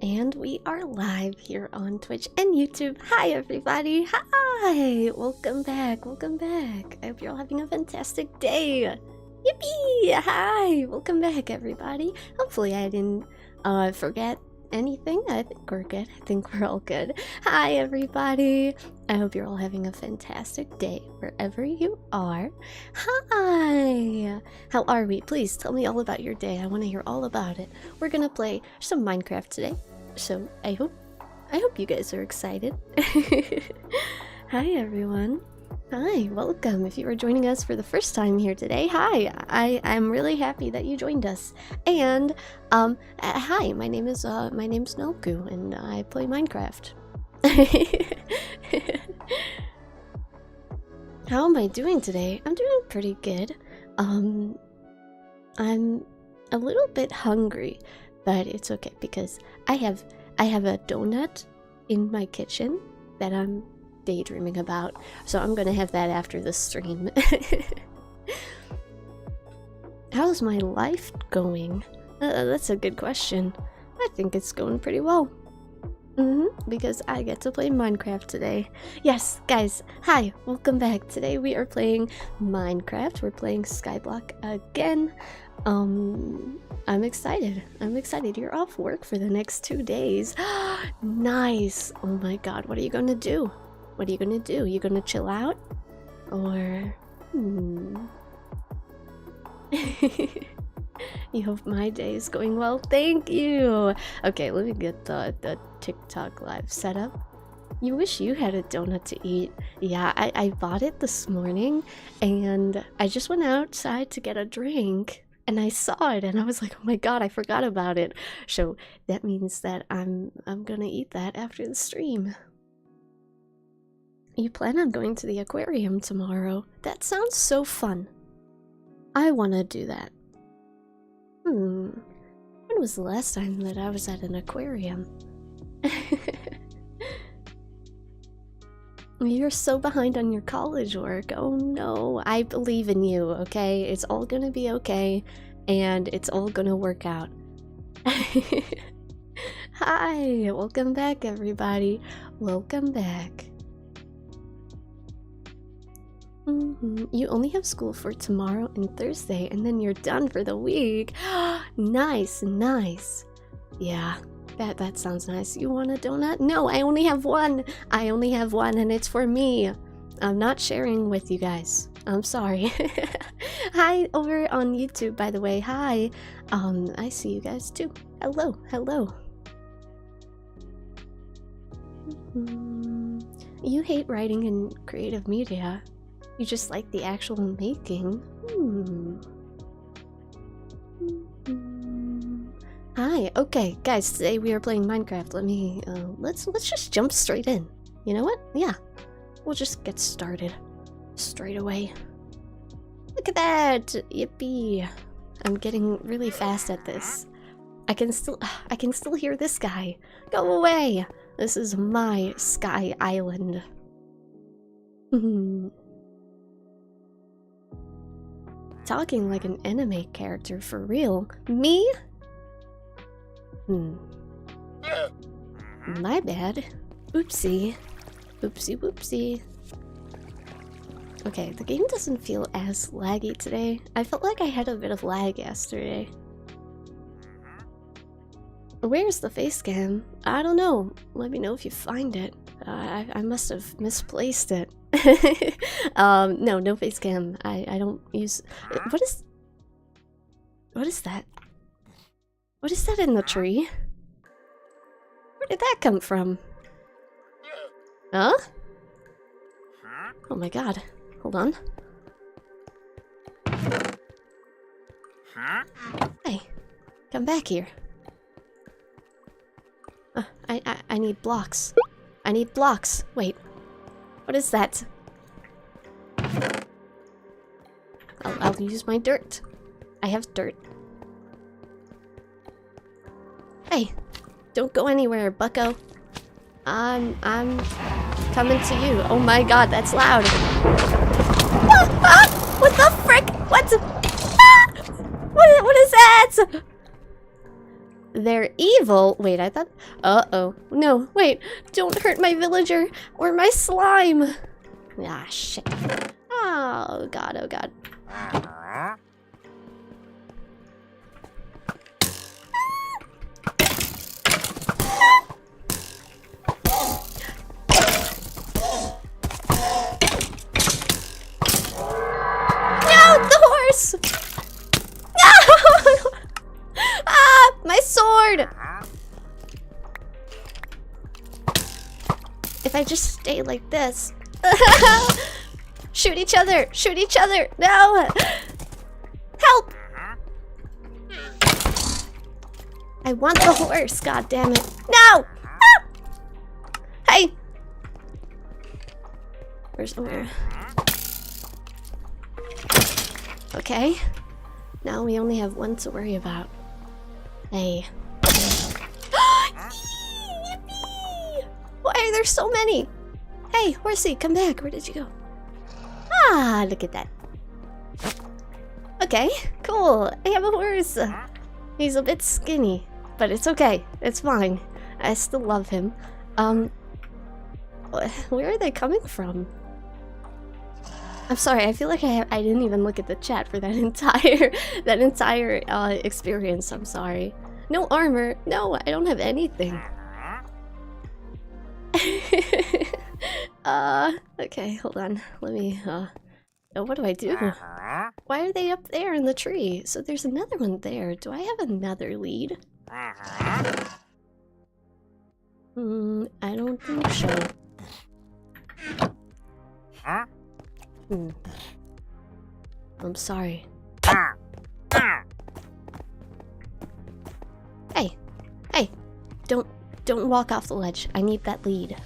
And we are live here on Twitch and YouTube. Hi everybody! Hi! Welcome back, welcome back. I hope you're all having a fantastic day. Yippee! Hi! Welcome back everybody. Hopefully I didn't forget anything. I think we're good. I think we're all good. Hi everybody! I hope you're all having a fantastic day wherever you are. Hi! How are we? Please tell me all about your day. I want to hear all about it. We're gonna play some Minecraft today. So I hope you guys are excited. Hi everyone. Hi, welcome. If you are joining us for the first time here today, hi. I'm really happy that you joined us. And hi, my name's Nelku and I play Minecraft. How am I doing today? I'm doing pretty good. I'm a little bit hungry, but it's okay because I have a donut in my kitchen that I'm daydreaming about, so I'm gonna have that after the stream. How's my life going? That's a good question. I think it's going pretty well. Because I get to play Minecraft today. Yes, guys, hi, welcome back. Today we are playing Minecraft. We're playing Skyblock again. I'm excited. You're off work for the next 2 days. Nice. Oh my god, what are you gonna do? You gonna chill out? Or You hope my day is going well. Thank you. Okay, let me get the TikTok live set up. You wish you had a donut to eat. Yeah, I bought it this morning and I just went outside to get a drink and I saw it and I was like, oh my god, I forgot about it. So that means that I'm gonna eat that after the stream. You plan on going to the aquarium tomorrow? That sounds so fun. I wanna do that. When was the last time that I was at an aquarium? You're so behind on your college work. Oh no, I believe in you, okay? It's all gonna be okay, and it's all gonna work out. Hi, welcome back everybody. Welcome back. You only have school for tomorrow and Thursday, and then you're done for the week. Nice, nice. Yeah, that sounds nice. You want a donut? No, I only have one. And it's for me. I'm not sharing with you guys. I'm sorry. Hi over on YouTube, by the way. Hi. I see you guys too. Hello, hello. You hate writing in creative media. You just like the actual making. Hi. Okay, guys. Today we are playing Minecraft. Let me. Let's just jump straight in. You know what? Yeah. We'll just get started straight away. Look at that! Yippee! I'm getting really fast at this. I can still hear this guy. Go away! This is my Sky Island. Talking like an anime character for real. Me? My bad. Oopsie. Oopsie whoopsie. Okay, the game doesn't feel as laggy today. I felt like I had a bit of lag yesterday. Where's the face cam? I don't know. Let me know if you find it. I must have misplaced it. No face cam. I don't use. What is that? What is that in the tree? Where did that come from? Huh? Oh my god. Hold on. Hey, come back here. I need blocks. I need blocks. Wait. What is that? I'll use my dirt. I have dirt. Hey, don't go anywhere, bucko. I'm coming to you. Oh my god, that's loud. What the frick? What? What is that? They're evil? Wait, I thought... Uh-oh. No, wait. Don't hurt my villager or my slime. Ah, shit. Oh, God, oh, God. No, the horse! No! Ah, my sword! If I just stay like this. Shoot each other! Shoot each other! No! Help! I want the horse, god damn it. No! Ah! Hey! Where's where? Okay. Now we only have one to worry about. Hey. Yippee! Why are there so many? Hey, horsey, come back. Where did you go? Ah, look at that. Okay, cool. I have a horse. He's a bit skinny, but it's okay. It's fine. I still love him. Where are they coming from? I'm sorry, I feel like I didn't even look at the chat for that entire experience. I'm sorry. No armor. No, I don't have anything. Okay, hold on. Let me, oh, what do I do? Why are they up there in the tree? So there's another one there. Do I have another lead? I don't think so. I'm sorry. Hey! Hey! Don't walk off the ledge. I need that lead.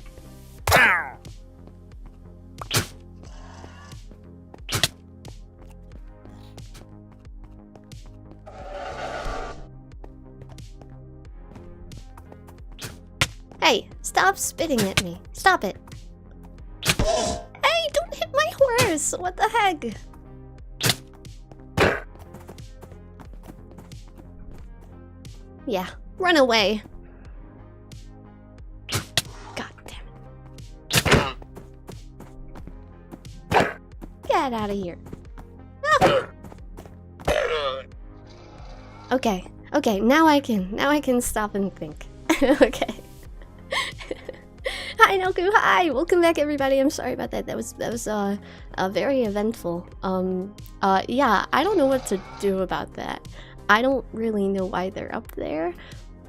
Hey! Stop spitting at me. Stop it. Hey! Don't hit my horse! What the heck? Yeah. Run away. God damn it. Get out of here. Ah. Okay. Okay, now I can stop and think. Okay. Hi Noku, hi! Welcome back everybody. I'm sorry about that. That was very eventful. Yeah, I don't know what to do about that. I don't really know why they're up there.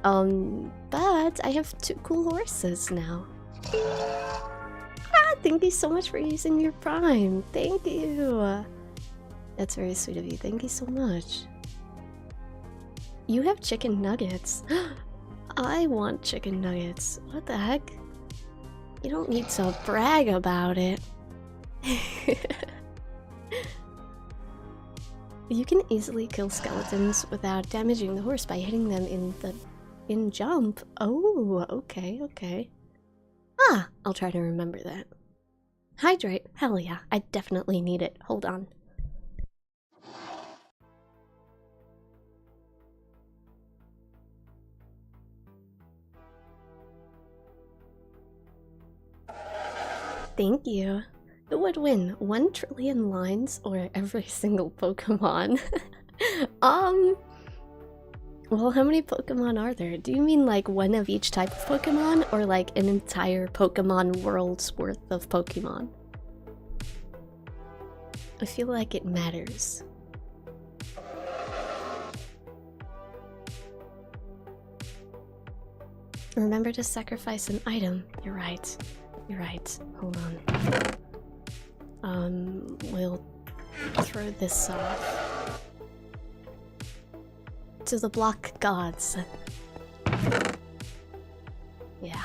But I have 2 cool horses now. Ah, thank you so much for using your Prime. Thank you. That's very sweet of you. Thank you so much. You have chicken nuggets. I want chicken nuggets. What the heck? You don't need to brag about it. You can easily kill skeletons without damaging the horse by hitting them in jump. Oh, okay, okay. Ah, I'll try to remember that. Hydrate? Hell yeah, I definitely need it. Hold on. Thank you. Who would win? 1 trillion lines or every single Pokemon? Well, how many Pokemon are there? Do you mean like one of each type of Pokemon or like an entire Pokemon world's worth of Pokemon? I feel like it matters. Remember to sacrifice an item. You're right. You're right. Hold on. We'll throw this off. To the block gods. Yeah.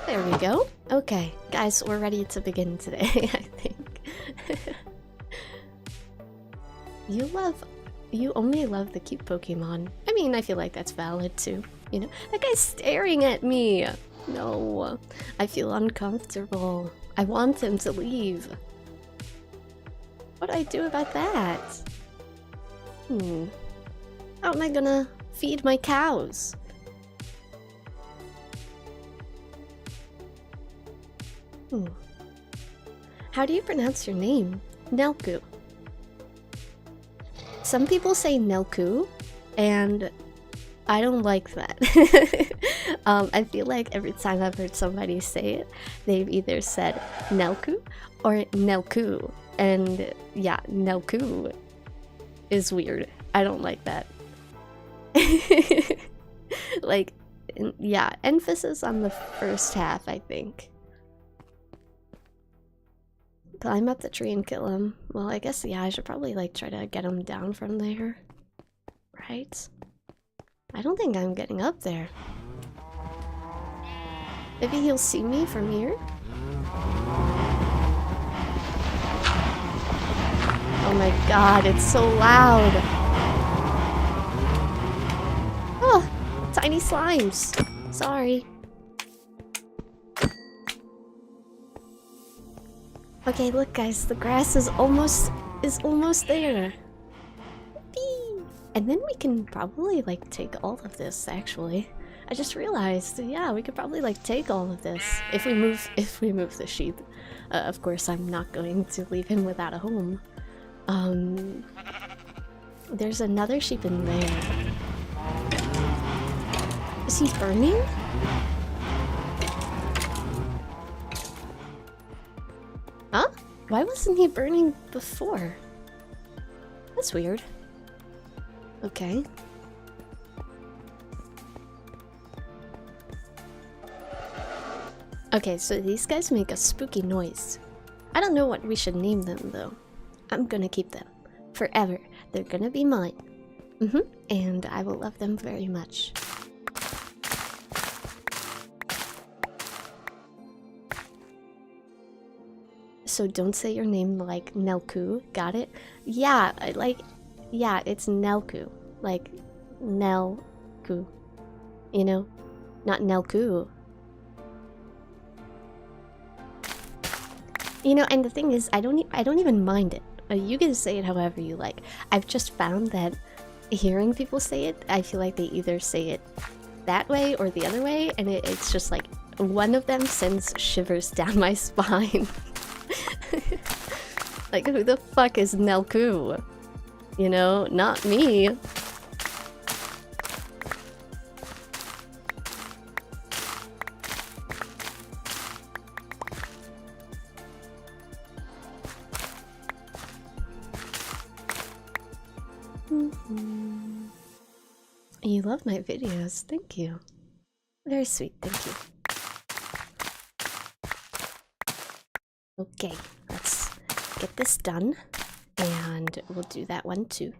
There we go. Okay, guys, we're ready to begin today, I think. You only love the cute Pokemon. I mean, I feel like that's valid too. You know, that guy's staring at me. No, I feel uncomfortable. I want him to leave. What do I do about that? How am I gonna feed my cows? Hmm. How do you pronounce your name? Nelku. Some people say Nelku, and I don't like that. I feel like every time I've heard somebody say it, they've either said Nelku or Nelku. And yeah, Nelku is weird. I don't like that. Like, yeah, emphasis on the first half, I think. Climb up the tree and kill him. Well, I guess, yeah, I should probably, like, try to get him down from there. Right? I don't think I'm getting up there. Maybe he'll see me from here? Oh my god, it's so loud! Oh! Tiny slimes! Sorry. Okay, look guys, the grass is almost there. Whee! And then we can probably like take all of this actually. I just realized, yeah, we could probably like take all of this if we move the sheep. Of course, I'm not going to leave him without a home. There's another sheep in there. Is he burning? Huh? Why wasn't he burning before? That's weird. Okay. Okay, so these guys make a spooky noise. I don't know what we should name them though. I'm gonna keep them. Forever. They're gonna be mine. And I will love them very much. So don't say your name like Nelku, got it? Yeah, yeah, it's Nelku. Like, Nelku. You know? Not Nelku. You know, and the thing is, I don't even mind it. You can say it however you like. I've just found that hearing people say it, I feel like they either say it that way or the other way, and it's just like, one of them sends shivers down my spine. Like, who the fuck is Nelku? You know, not me. You love my videos, thank you. Very sweet, thank you. Okay, let's get this done, and we'll do that one too.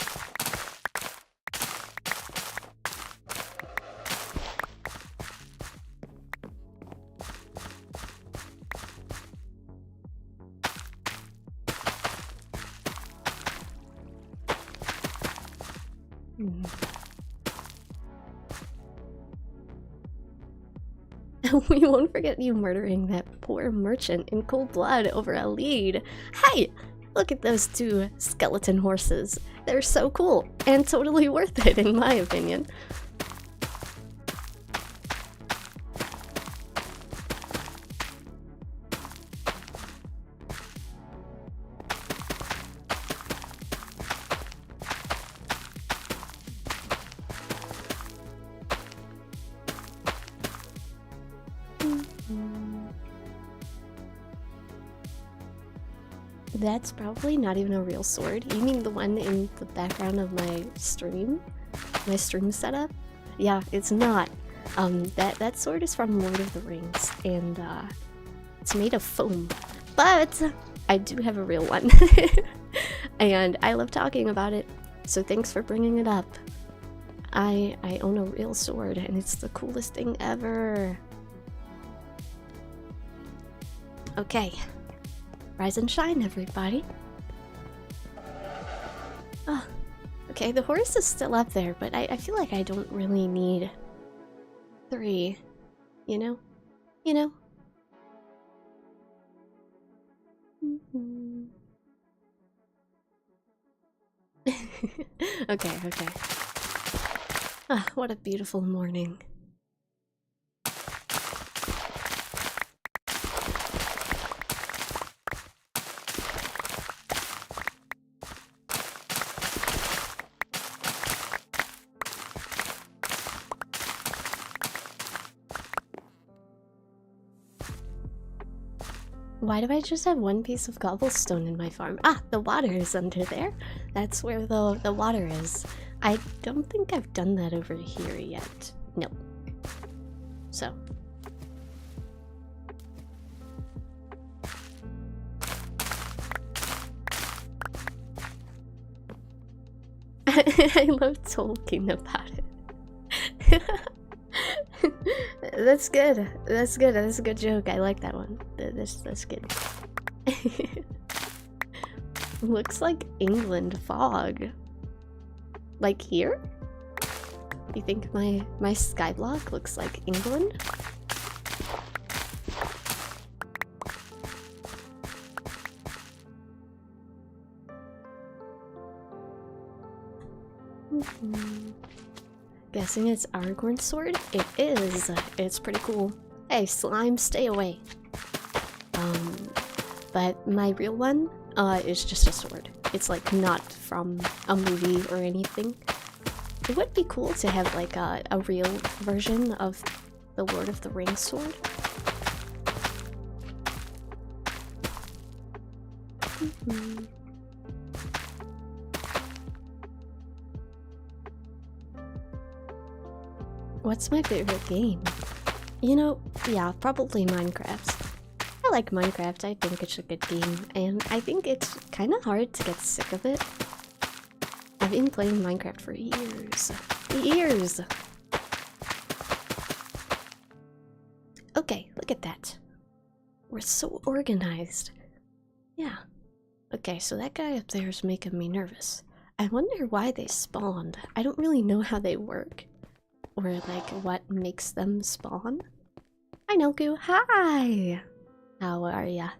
We won't forget you murdering that poor merchant in cold blood over a lead. Hey! Look at those two skeleton horses. They're so cool, and totally worth it in my opinion. That's probably not even a real sword. You mean the one in the background of my stream? My stream setup? Yeah, it's not. That sword is from Lord of the Rings, and it's made of foam. But I do have a real one. And I love talking about it, so thanks for bringing it up. I own a real sword, and it's the coolest thing ever. Okay. Rise and shine, everybody. Oh, okay, the horse is still up there, but I feel like I don't really need 3, you know? You know? Okay, okay. Ah, what a beautiful morning. Why do I just have one piece of cobblestone in my farm? Ah, the water is under there. That's where the water is. I don't think I've done that over here yet. No. So. I love talking about it. That's good. That's good. That's a good joke. I like that one. That's good. Looks like England fog. Like here? You think my skyblock looks like England? Guessing it's Aragorn's sword? It is. It's pretty cool. Hey, slime, stay away. But my real one, is just a sword. It's like not from a movie or anything. It would be cool to have like a real version of the Lord of the Rings sword. What's my favorite game? You know, yeah, probably Minecraft. I like Minecraft, I think it's a good game, and I think it's kind of hard to get sick of it. I've been playing Minecraft for years. Years! Okay, look at that. We're so organized. Yeah. Okay, so that guy up there is making me nervous. I wonder why they spawned. I don't really know how they work. Or like what makes them spawn. Hi Noku, hi! How are ya?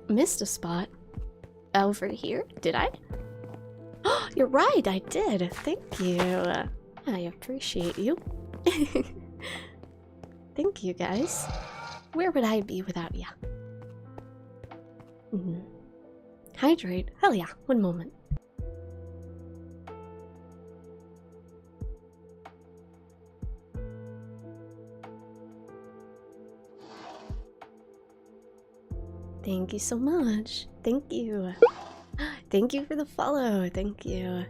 Missed a spot. Over here? Did I? Oh, you're right, I did. Thank you. I appreciate you. Thank you, guys. Where would I be without ya? Hydrate? Hell yeah, one moment. Thank you so much. Thank you. Thank you for the follow. Thank you.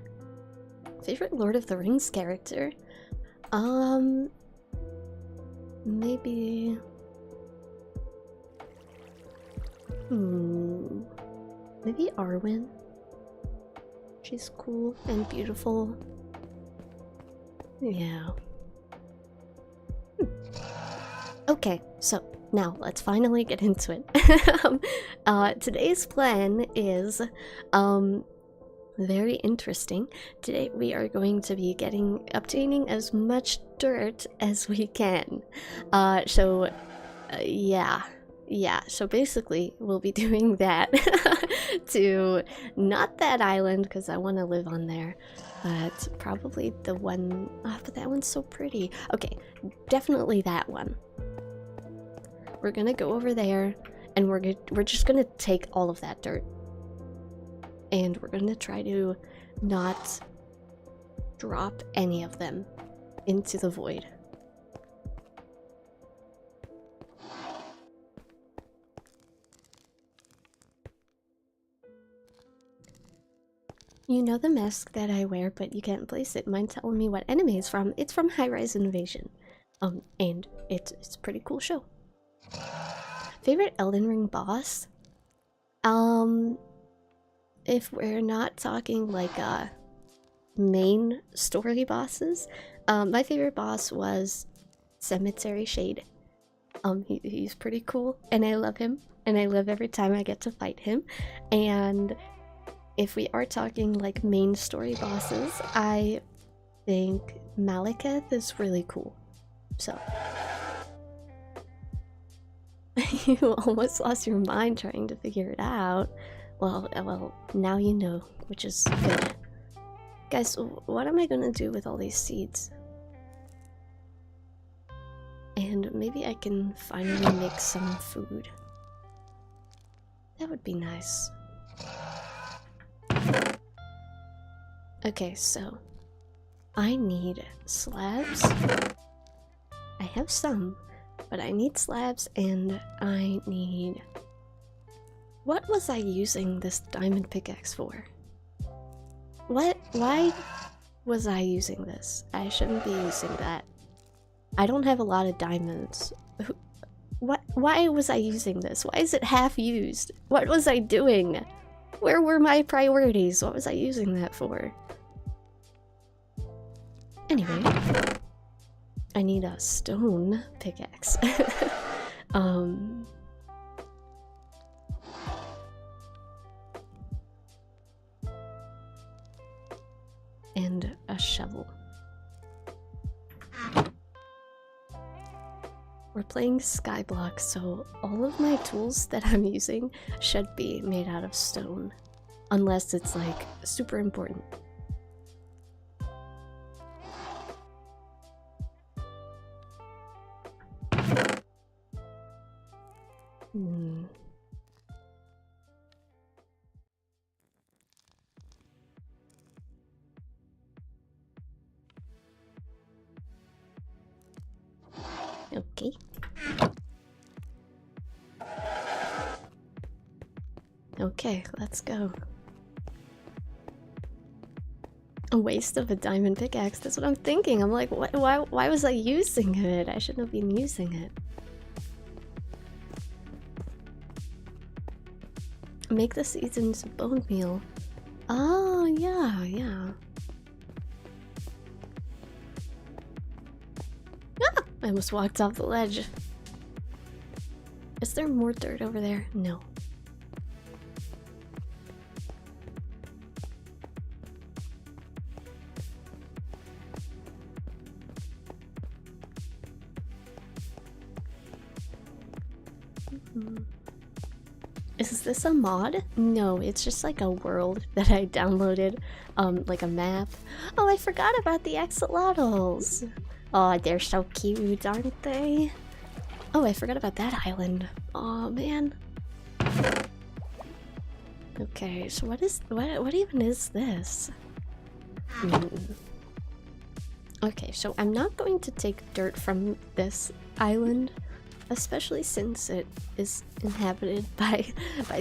Favorite Lord of the Rings character? Maybe... Maybe Arwen. She's cool and beautiful. Yeah. Okay, so now let's finally get into it. Today's plan is very interesting. Today we are going to be obtaining as much dirt as we can. Yeah, so basically we'll be doing that to not that island because I want to live on there, but probably the one, but that one's so pretty. Okay, definitely that one. We're gonna go over there and we're just gonna take all of that dirt and we're gonna try to not drop any of them into the void. You know the mask that I wear, but you can't place it. Mind telling me what enemy it's from? It's from High Rise Invasion. And it's a pretty cool show. Favorite Elden Ring boss? If we're not talking like main story bosses, my favorite boss was Cemetery Shade. He's pretty cool, and I love him, and I love every time I get to fight him. And if we are talking like main story bosses, I think Malekith is really cool. So you almost lost your mind trying to figure it out. Well, now you know, which is good. Guys, what am I gonna do with all these seeds? And maybe I can finally make some food. That would be nice. Okay, so I need slabs I have some, but I need slabs and I need... What was I using this diamond pickaxe for? Why was I using this? I shouldn't be using that. I don't have a lot of diamonds. Why was I using this? Why is it half used? What was I doing? Where were my priorities? What was I using that for? Anyway, I need a stone pickaxe. And a shovel. We're playing Skyblock, so all of my tools that I'm using should be made out of stone. Unless it's like super important. Okay. Okay, let's go. A waste of a diamond pickaxe, that's what I'm thinking. I'm like, why was I using it? I shouldn't have been using it. Make the seeds into bone meal. Oh, yeah. Ah! I almost walked off the ledge. Is there more dirt over there? No. Is this a mod? No, it's just like a world that I downloaded, like a map. Oh, I forgot about the axolotls. Oh, they're so cute, aren't they? Oh, I forgot about that island. Oh man. Okay, so what even is this? Okay, so I'm not going to take dirt from this island, especially since it is inhabited by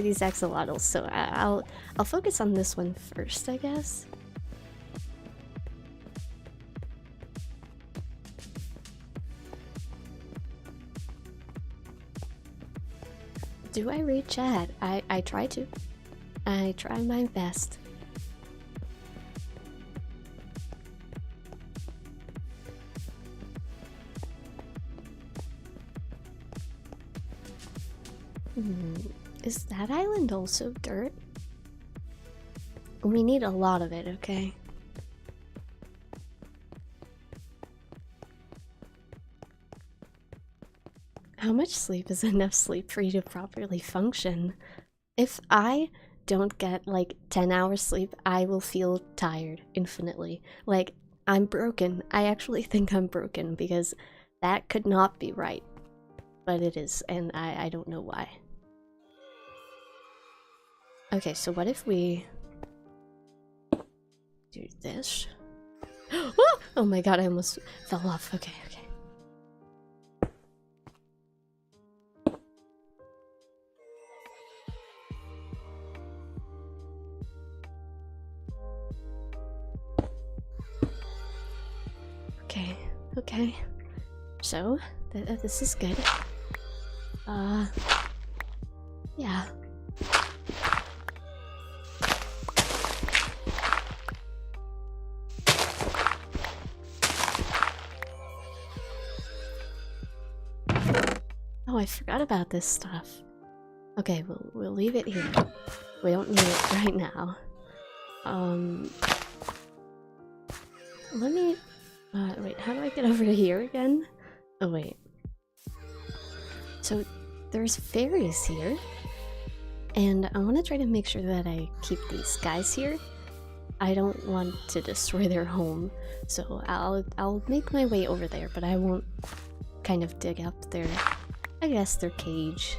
these axolotls. So I'll focus on this one first, I guess. Do I read chat? I try to. I try my best. Is that island also dirt? We need a lot of it, okay? How much sleep is enough sleep for you to properly function? If I don't get like 10 hours sleep, I will feel tired infinitely. Like, I'm broken. I actually think I'm broken because that could not be right. But it is, and I don't know why. Okay, so what if we do this? Oh my god, I almost fell off. Okay. Okay. So, this is good. Yeah. Oh, I forgot about this stuff. Okay, we'll leave it here. We don't need it right now. Let me... wait, how do I get over to here again? Oh, wait. So, there's fairies here. And I want to try to make sure that I keep these guys here. I don't want to destroy their home. So, I'll make my way over there, but I won't kind of dig up their... I guess their cage.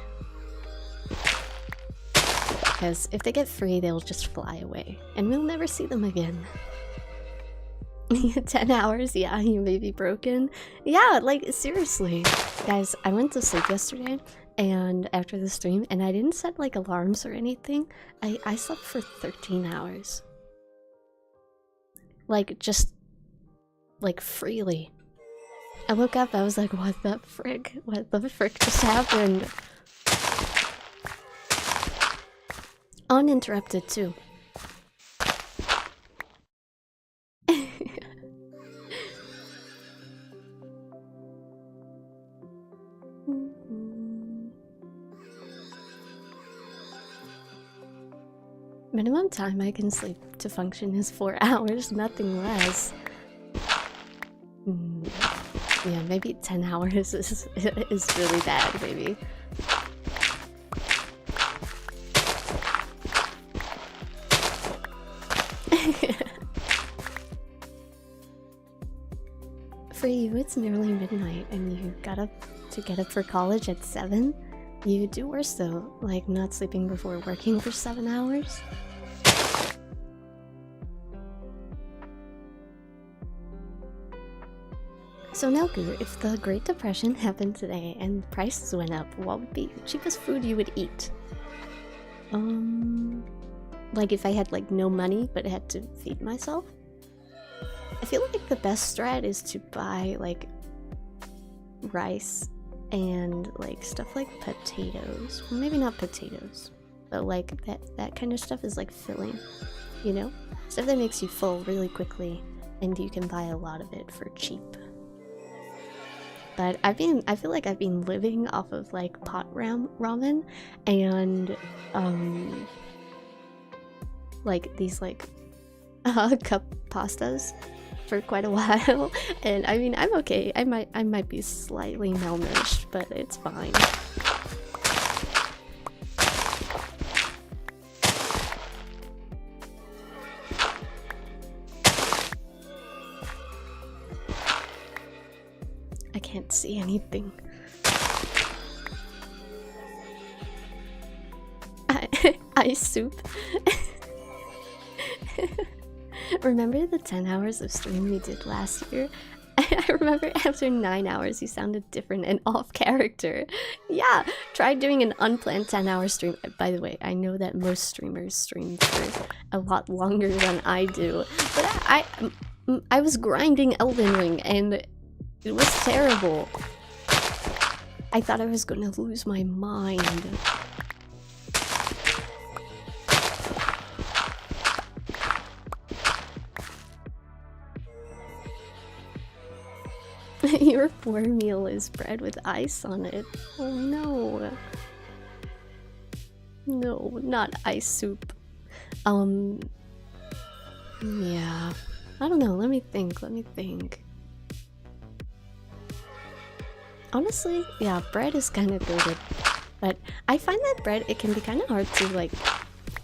Because if they get free, they'll just fly away. And we'll never see them again. 10 hours? Yeah, you may be broken. Yeah, like, seriously. Guys, I went to sleep yesterday, and after the stream, and I didn't set, like, alarms or anything. I slept for 13 hours. Like, just, like, freely. I woke up, I was like, what the frick? What the frick just happened? Uninterrupted, too. Minimum time I can sleep to function is 4 hours, nothing less. Yeah, maybe 10 hours is really bad, maybe. For you, it's nearly midnight and you got up to get up for college at 7? You do worse though, like not sleeping before working for 7 hours. So Nelku, if the Great Depression happened today and prices went up, what would be the cheapest food you would eat? Like if I had like no money but had to feed myself? I feel like the best strat is to buy like rice and like stuff like potatoes. Well, maybe not potatoes, but like that kind of stuff is like filling, you know? Stuff that makes you full really quickly and you can buy a lot of it for cheap. But I feel like I've been living off of like pot ramen and like these like cup pastas for quite a while, and I mean I'm okay. I might be slightly malnourished, but it's fine. I can't see anything. Ice soup. Remember the 10 hours of stream we did last year? I remember after 9 hours you sounded different and off character. Yeah, try doing an unplanned 10-hour stream. By the way, I know that most streamers stream for a lot longer than I do, but I was grinding Elden Ring and it was terrible. I thought I was gonna lose my mind. Your poor meal is bread with ice on it. Oh no. No, not ice soup. Yeah. I don't know, let me think. Honestly, yeah, bread is kind of good. But I find that bread, it can be kind of hard to like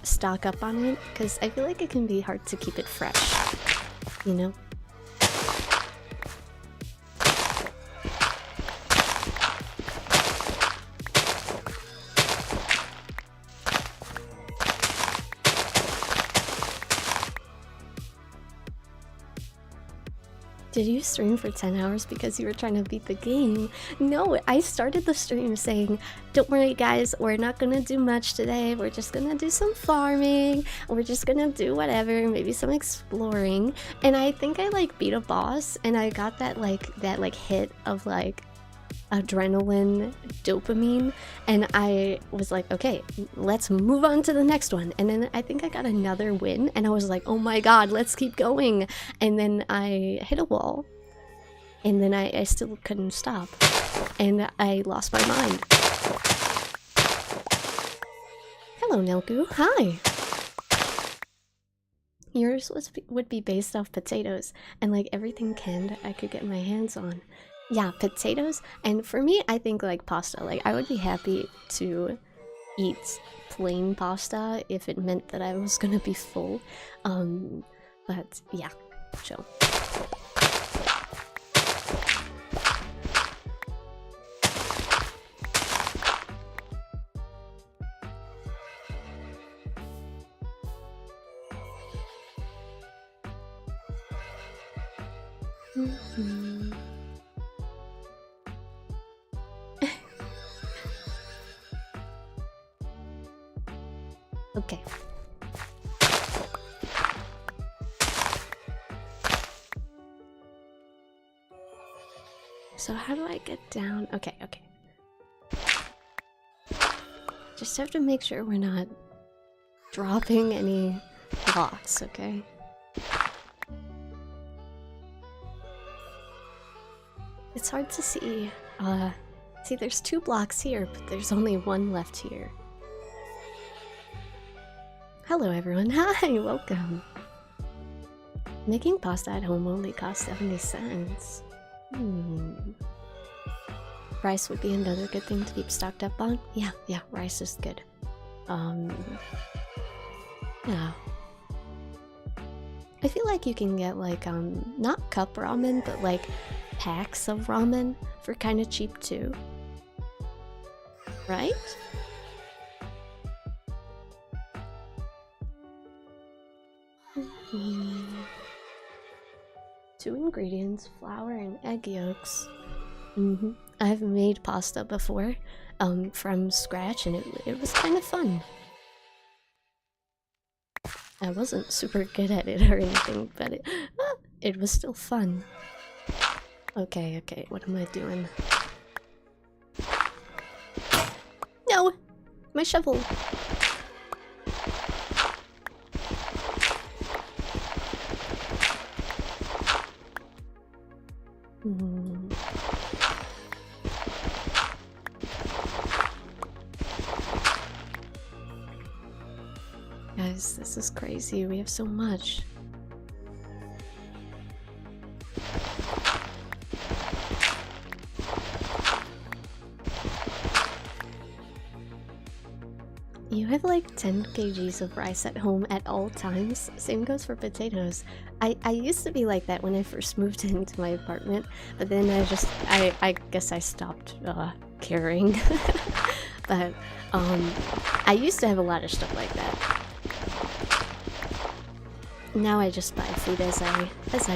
stock up on it because I feel like it can be hard to keep it fresh, you know? Did you stream for 10 hours because you were trying to beat the game? No, I started the stream saying, don't worry guys, we're not gonna do much today. We're just gonna do some farming. We're just gonna do whatever, maybe some exploring. And I think I like beat a boss and I got that hit of like adrenaline, dopamine, and I was like, okay, let's move on to the next one. And then I think I got another win and I was like, oh my god, let's keep going. And then I hit a wall and then I still couldn't stop and I lost my mind. Hello Nelku, hi. Yours would be based off potatoes and like everything canned I could get my hands on. Yeah, potatoes, and for me, I think like pasta. Like I would be happy to eat plain pasta if it meant that I was gonna be full. But yeah, chill. Okay. So how do I get down? Okay, okay. Just have to make sure we're not dropping any blocks, okay? It's hard to see. See, there's 2 blocks here, but there's only 1 left here. Hello everyone, hi, welcome. Making pasta at home only costs 70 cents. Rice would be another good thing to keep stocked up on. Yeah, rice is good. Yeah. I feel like you can get like, not cup ramen, but like packs of ramen for kind of cheap too. Right? Two ingredients, flour and egg yolks. I've made pasta before, from scratch, and it was kind of fun. I wasn't super good at it or anything, but it was still fun. Okay, what am I doing? No! My shovel! Guys, this is crazy. We have so much. You have like 10 kgs of rice at home at all times. Same goes for potatoes. I used to be like that when I first moved into my apartment, but then I guess I stopped caring. But I used to have a lot of stuff like that. Now I just buy food as I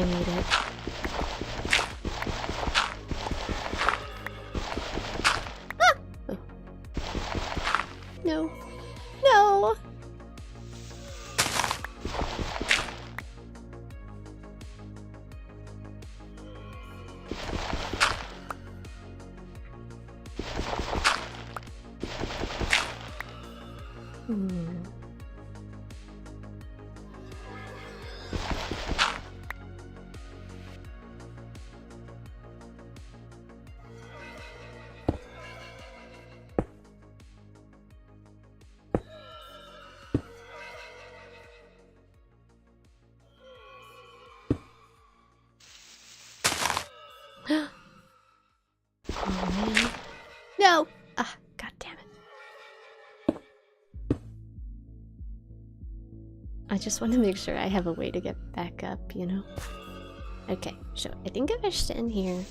need it. Ah! Oh. No. No! Oh man. No! Ah, god damn it. I just want to make sure I have a way to get back up, you know? Okay, so I think if I stand here,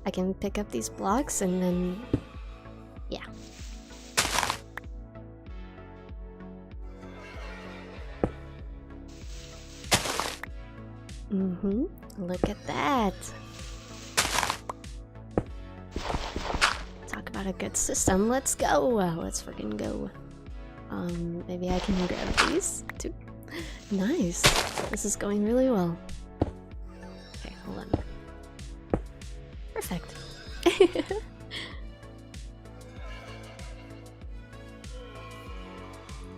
I can pick up these blocks and then... yeah. Look at that! Talk about a good system. Let's go! Let's freaking go. Maybe I can grab these too. Nice! This is going really well. Okay, hold on. Perfect.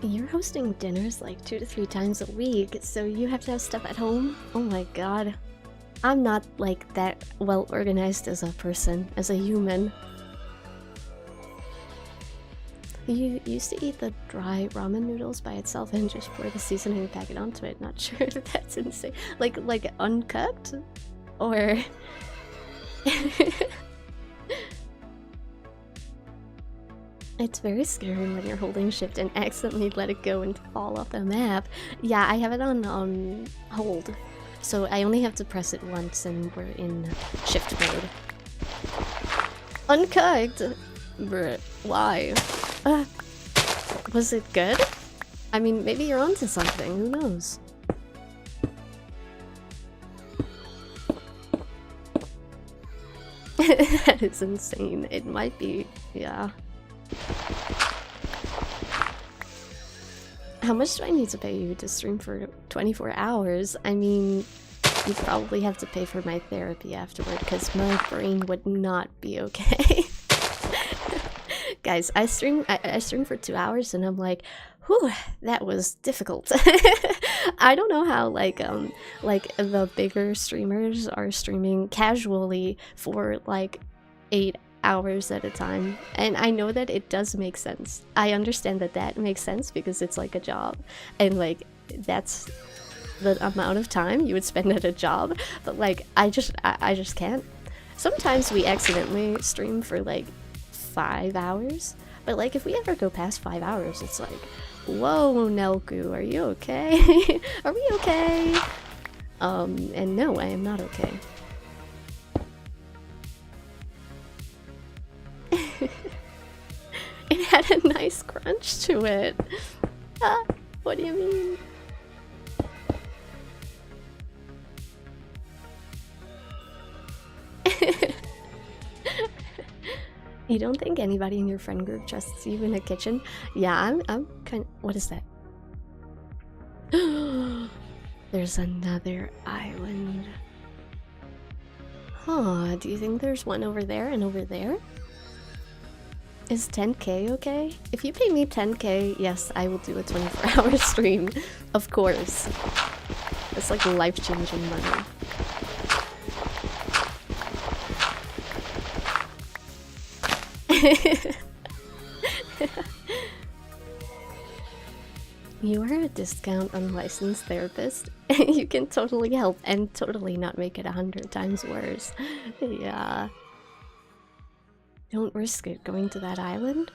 You're hosting dinners like 2 to 3 times a week, so you have to have stuff at home? Oh my god. I'm not like that well organized as a person, as a human. You used to eat the dry ramen noodles by itself and just pour the seasoning packet onto it. Not sure if that's insane. Like uncooked? Or... It's very scary when you're holding shift and accidentally let it go and fall off the map. Yeah, I have it on hold. So I only have to press it once and we're in shift mode. Uncooked? Bruh, why? Was it good? I mean, maybe you're onto something, who knows? That is insane. It might be, yeah. How much do I need to pay you to stream for 24 hours? I mean, you probably have to pay for my therapy afterward because my brain would not be okay. Guys, I stream for 2 hours and I'm like, whew, that was difficult. I don't know how like the bigger streamers are streaming casually for like 8 hours at a time, and I know that it does make sense. I understand that that makes sense because it's like a job, and like that's the amount of time you would spend at a job. But like I just can't. Sometimes we accidentally stream for like 5 hours, but like if we ever go past 5 hours, it's like, whoa, Nelku, are you okay? Are we okay? And no, I am not okay. It had a nice crunch to it. What do you mean? You don't think anybody in your friend group trusts you in a kitchen? Yeah, I'm kind of... What is that? There's another island. Huh, do you think there's one over there and over there? Is 10k okay? If you pay me 10k, yes, I will do a 24-hour stream. Of course. It's like life-changing money. You are a discount unlicensed therapist. You can totally help and totally not make it 100 times worse. Yeah. Don't risk it going to that island.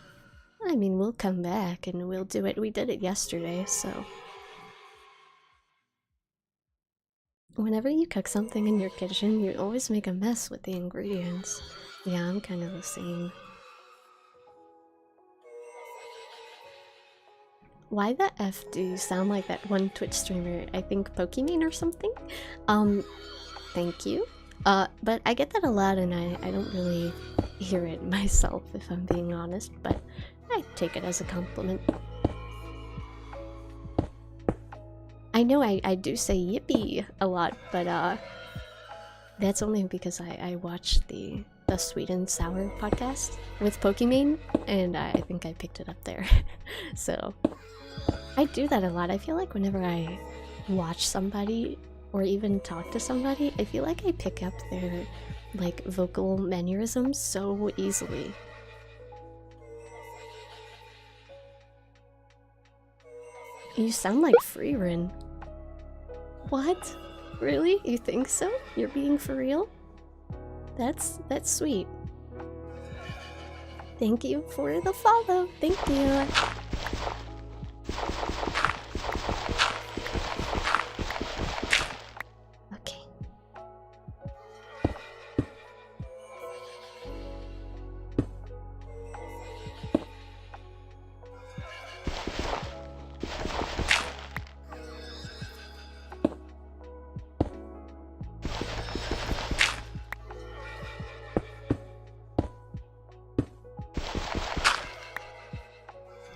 I mean, we'll come back and we'll do it. We did it yesterday, so... Whenever you cook something in your kitchen, you always make a mess with the ingredients. Yeah, I'm kind of the same. Why the F do you sound like that one Twitch streamer? I think Pokemon or something? Thank you. But I get that a lot and I don't really hear it myself, if I'm being honest, but I take it as a compliment. I know I do say yippee a lot, but that's only because I watched the Sweet and Sour podcast with Pokemon, and I think I picked it up there. So I do that a lot. I feel like whenever I watch somebody or even talk to somebody, I feel like I pick up their like vocal mannerisms so easily. You sound like Freerin. What? Really? You think so? You're being for real? That's sweet. Thank you for the follow. Thank you. Okay.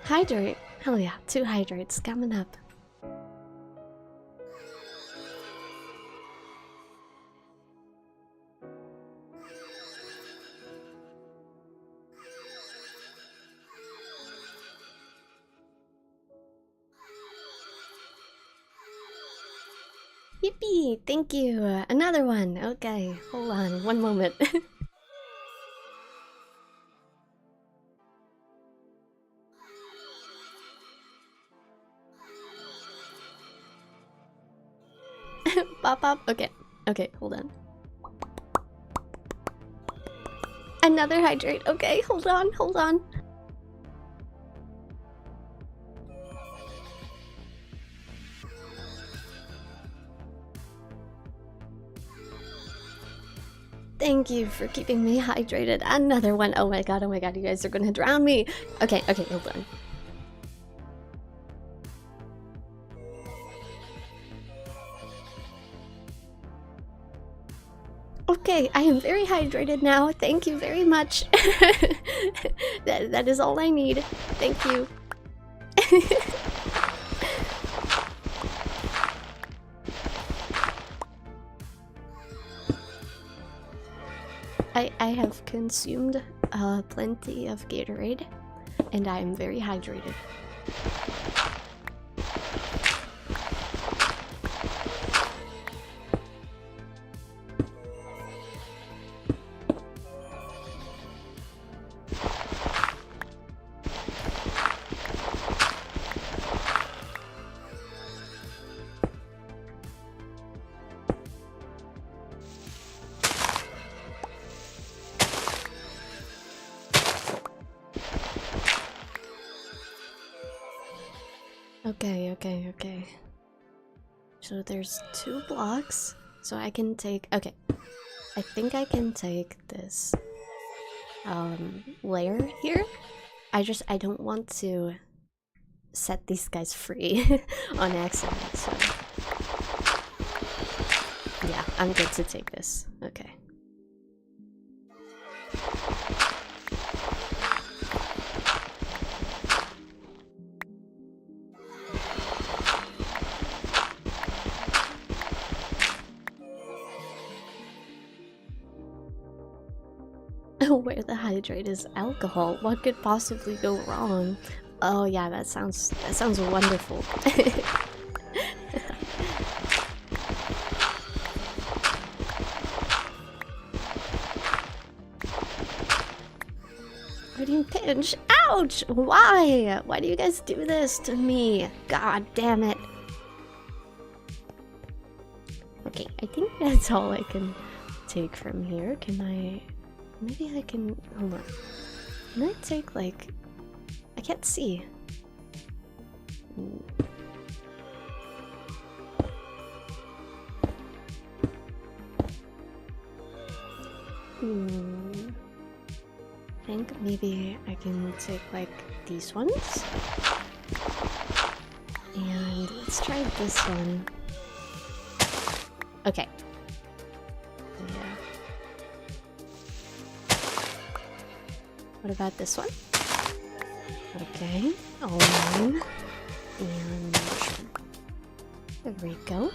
Hydrate. Hell yeah, 2 hydrates coming up. Yippee! Thank you! Another one! Okay, hold on, one moment. Pop pop. Okay. Okay, hold on. Another hydrate. Okay, hold on, hold on. Thank you for keeping me hydrated. Another one. Oh my god, you guys are gonna drown me. Okay, okay, hold on. Okay, I am very hydrated now. Thank you very much. That is all I need. Thank you. I have consumed plenty of Gatorade, and I am very hydrated. Okay. So there's 2 blocks, so I can take. Okay, I think I can take this layer here. I don't want to set these guys free on accident. So yeah, I'm good to take this. Okay. Where the hydrate is alcohol, what could possibly go wrong? Oh yeah, that sounds wonderful. Why do you pinch? Ouch! Why? Why do you guys do this to me? God damn it. Okay, I think that's all I can take from here. Can I... Maybe I can... Hold on. Can I take, like... I can't see. I think maybe I can take, like, these ones. And let's try this one. Okay. Yeah. What about this one? Okay, all mine. And there we go.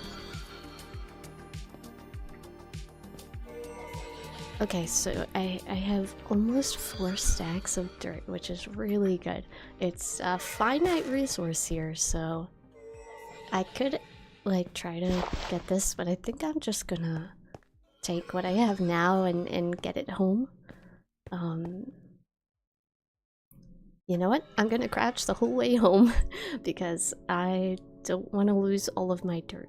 Okay, so I have almost 4 stacks of dirt, which is really good. It's a finite resource here, so I could like try to get this, but I think I'm just gonna take what I have now and get it home. You know what? I'm gonna crouch the whole way home because I don't want to lose all of my dirt.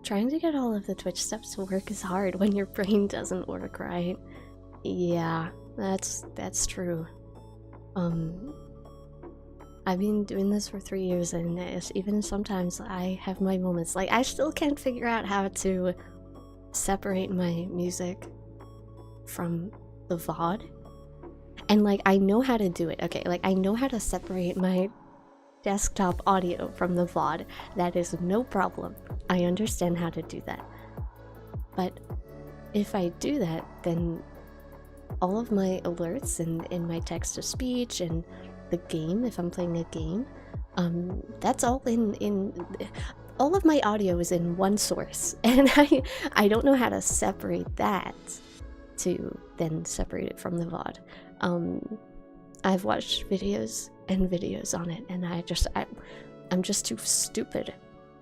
Trying to get all of the Twitch steps to work is hard when your brain doesn't work right. Yeah, that's true. I've been doing this for 3 years, and even sometimes I have my moments. Like, I still can't figure out how to separate my music from the VOD. And, like, I know how to do it. Okay, like, I know how to separate my desktop audio from the VOD. That is no problem. I understand how to do that. But if I do that, then all of my alerts and my text-to-speech and the game, if I'm playing a game, that's all in all of my audio is in one source, and I don't know how to separate that to then separate it from the VOD. I've watched videos and videos on it, and I'm just too stupid.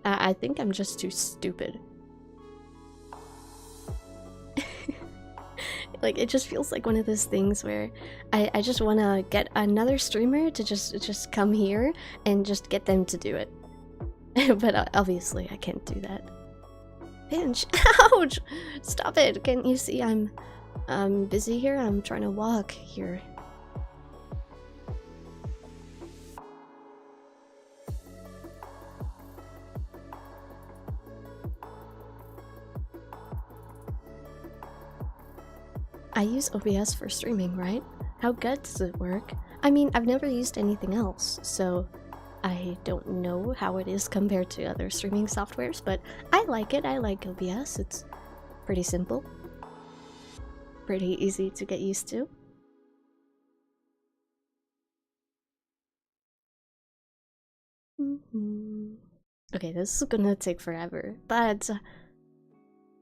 I think I'm just too stupid. Like, it just feels like one of those things where I just want to get another streamer to just come here and just get them to do it. But obviously I can't do that. Pinch! Ouch! Stop it! Can't you see I'm busy here? I'm trying to walk here. I use OBS for streaming, right? How good does it work? I mean, I've never used anything else, so I don't know how it is compared to other streaming softwares, but I like it. I like OBS. It's pretty simple. Pretty easy to get used to. Okay, this is gonna take forever, but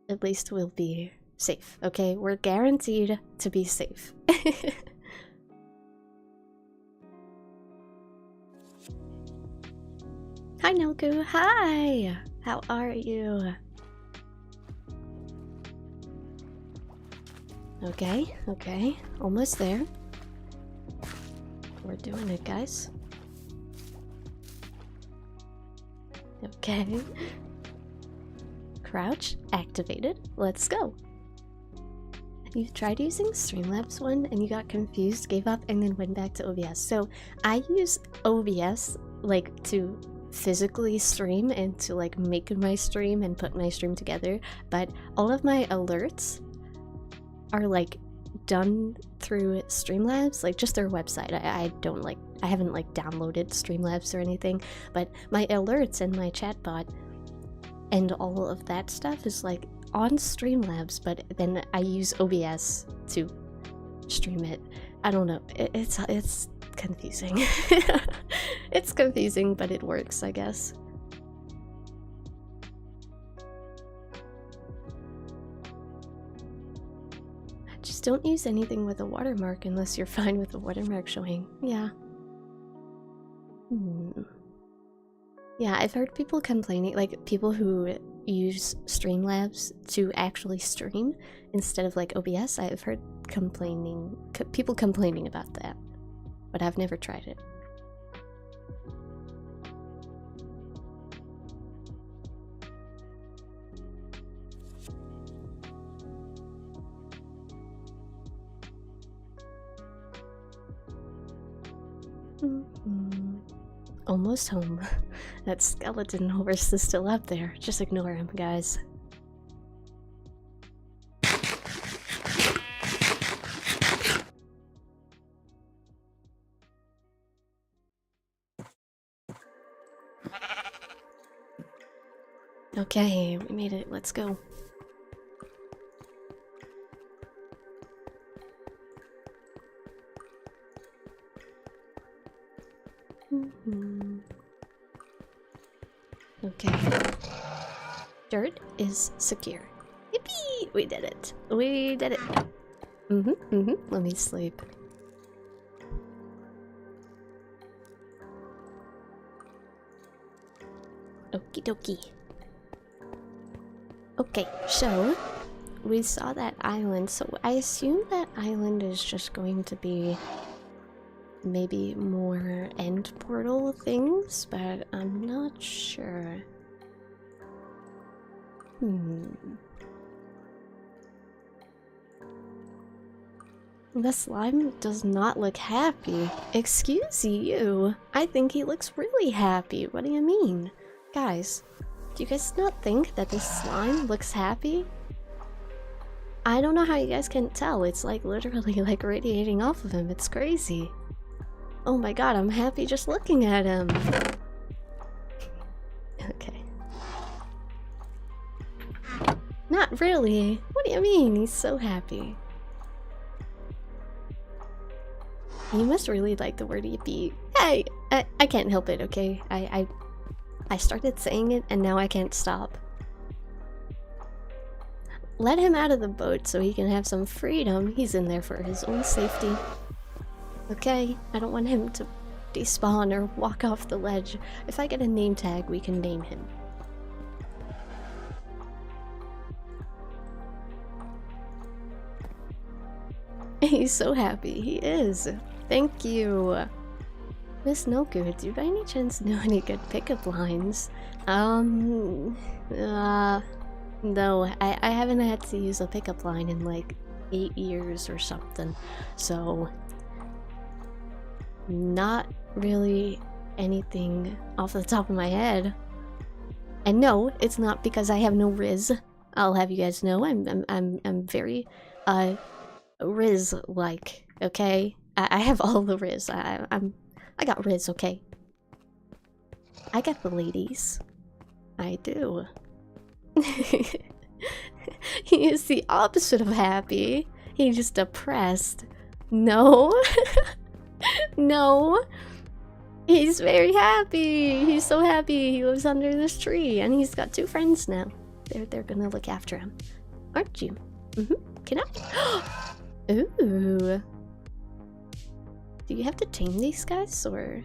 at least we'll be safe, okay? We're guaranteed to be safe. Hi, Noku. Hi! How are you? Okay, okay. Almost there. We're doing it, guys. Okay. Crouch activated. Let's go. You tried using Streamlabs one and you got confused, gave up, and then went back to OBS. So I use OBS like to physically stream and to like make my stream and put my stream together, but all of my alerts are like done through Streamlabs, like just their website. I haven't like downloaded Streamlabs or anything, but my alerts and my chatbot and all of that stuff is like on Streamlabs, but then I use OBS to stream it. I don't know. It's confusing. It's confusing, but it works, I guess. Just don't use anything with a watermark unless you're fine with the watermark showing. Yeah. Yeah, I've heard people complaining, like people who use Streamlabs to actually stream instead of like OBS. I've heard people complaining about that, but I've never tried it. Almost home. That skeleton horse is still up there. Just ignore him, guys. Okay, we made it. Let's go. Okay. Dirt is secure. Yippee! We did it. We did it. Let me sleep. Okie dokie. Okay, so we saw that island, so I assume that island is just going to be maybe more end portal things, but I'm not sure. The slime does not look happy. Excuse you. I think he looks really happy. What do you mean? Guys, do you guys not think that this slime looks happy? I don't know how you guys can tell. It's like literally like radiating off of him. It's crazy. Oh my god, I'm happy just looking at him. Okay. Not really. What do you mean? He's so happy. You must really like the word yippee. Hey, I can't help it, okay? I started saying it and now I can't stop. Let him out of the boat so he can have some freedom. He's in there for his own safety. Okay, I don't want him to despawn or walk off the ledge. If I get a name tag, we can name him. He's so happy. He is. Thank you. Miss Noku, do you by any chance know any good pickup lines? No, I haven't had to use a pickup line in like 8 years or something, so not really anything off the top of my head. And no, it's not because I have no Riz. I'll have you guys know I'm very Riz-like, okay? I have all the Riz. I got Riz, okay? I get the ladies. I do. He is the opposite of happy. He's just depressed. No. No. He's very happy. He's so happy. He lives under this tree and he's got 2 friends now. They're gonna look after him. Aren't you? Can I? Ooh. Do you have to tame these guys or?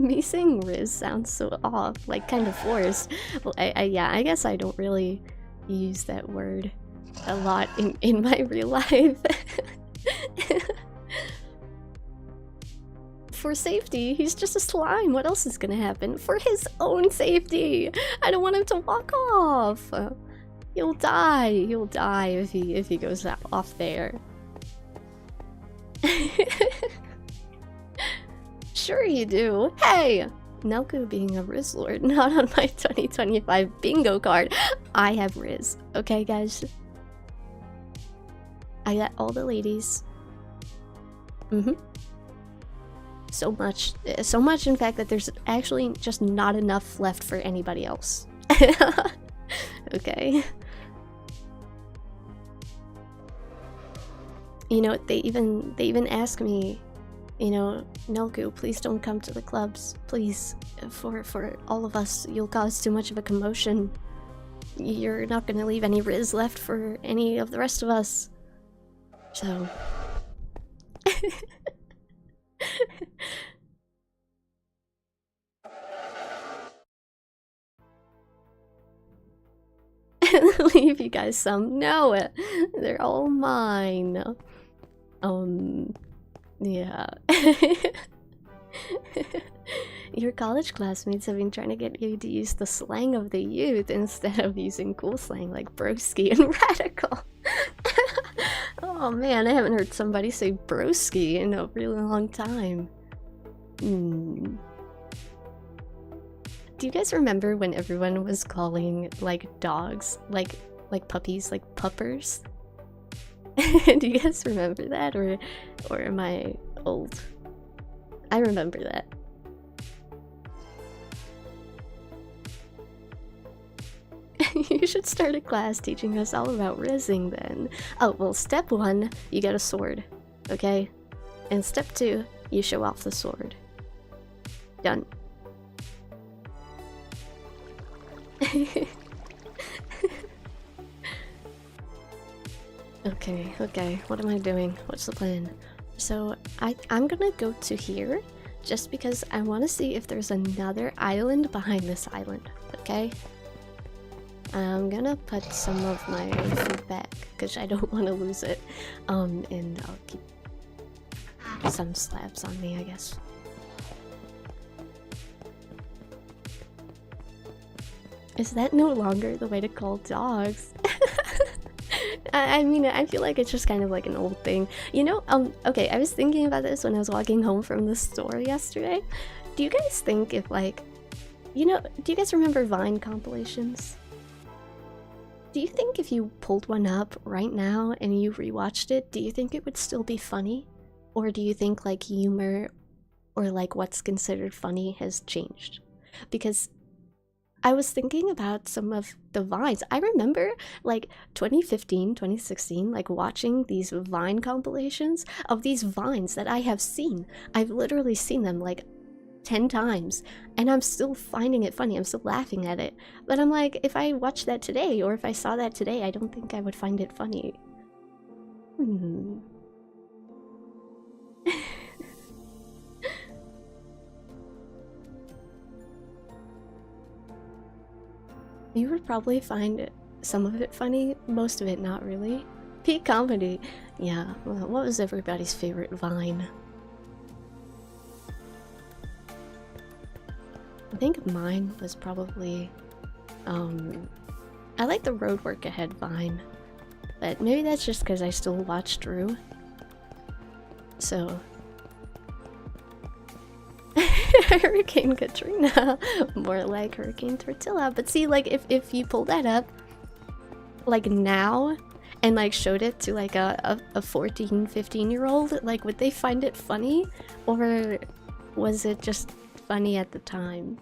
Me saying Riz sounds so off, like kind of forced. Well, yeah, I guess I don't really use that word a lot in my real life. For safety, he's just a slime. What else is gonna happen? For his own safety, I don't want him to walk off. He'll die. He'll die if he goes off there. Sure you do. Hey! Nelku being a Riz Lord, not on my 2025 bingo card. I have Riz. Okay, guys? I got all the ladies. So much. So much, in fact, that there's actually just not enough left for anybody else. Okay. You know, they even ask me, you know, Nelku, please don't come to the clubs. Please. For all of us, you'll cause too much of a commotion. You're not gonna leave any Riz left for any of the rest of us. So... Leave you guys some. No, they're all mine. Yeah. Your college classmates have been trying to get you to use the slang of the youth instead of using cool slang like broski and radical. Oh man, I haven't heard somebody say broski in a really long time. Do you guys remember when everyone was calling like dogs, like puppies, like puppers? Do you guys remember that, or am I old? I remember that. You should start a class teaching us all about rizzing then. Oh, well, step 1, you get a sword, okay? And step 2, you show off the sword. Done. Okay, what am I doing? What's the plan? So, I'm gonna go to here, just because I want to see if there's another island behind this island, okay? I'm gonna put some of my food back, because I don't want to lose it, and I'll keep some slabs on me, I guess. Is that no longer the way to call dogs? I mean, I feel like it's just kind of like an old thing. You know, okay, I was thinking about this when I was walking home from the store yesterday. Do you guys think if, like, you know, do you guys remember Vine compilations? Do you think if you pulled one up right now and you rewatched it, do you think it would still be funny? Or do you think, like, humor or, like, what's considered funny has changed? Because I was thinking about some of the Vines. I remember, like, 2015, 2016, like, watching these Vine compilations of these Vines that I have seen. I've literally seen them, like, 10 times, and I'm still finding it funny. I'm still laughing at it. But I'm like, if I watched that today, or if I saw that today, I don't think I would find it funny. You would probably find some of it funny, most of it not really. Peak comedy. Yeah, well, what was everybody's favorite Vine? I think mine was probably, I like the Road Work Ahead Vine, but maybe that's just because I still watch Drew. So... Hurricane Katrina, more like Hurricane Tortilla. But see, like, if you pull that up, like, now, and like showed it to like a 14, 15-year-old, like would they find it funny, or was it just funny at the time?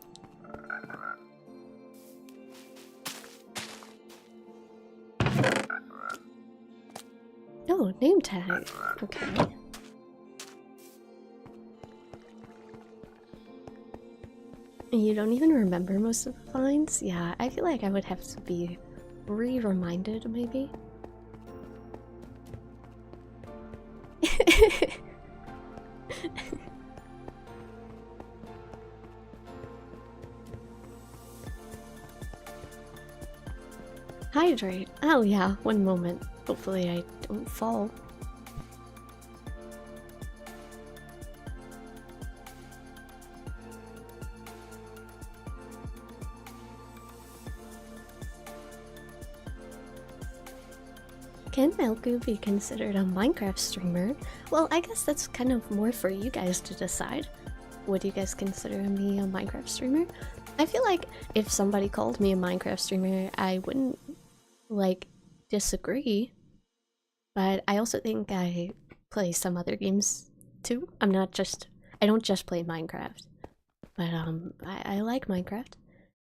Oh, name tag. Okay. You don't even remember most of the lines? Yeah, I feel like I would have to be reminded maybe. Hydrate. Oh yeah, one moment. Hopefully I don't fall. Can Melku be considered a Minecraft streamer? Well, I guess that's kind of more for you guys to decide. Would you guys consider me a Minecraft streamer? I feel like if somebody called me a Minecraft streamer, I wouldn't, like, disagree. But I also think I play some other games too. I don't just play Minecraft. But I like Minecraft.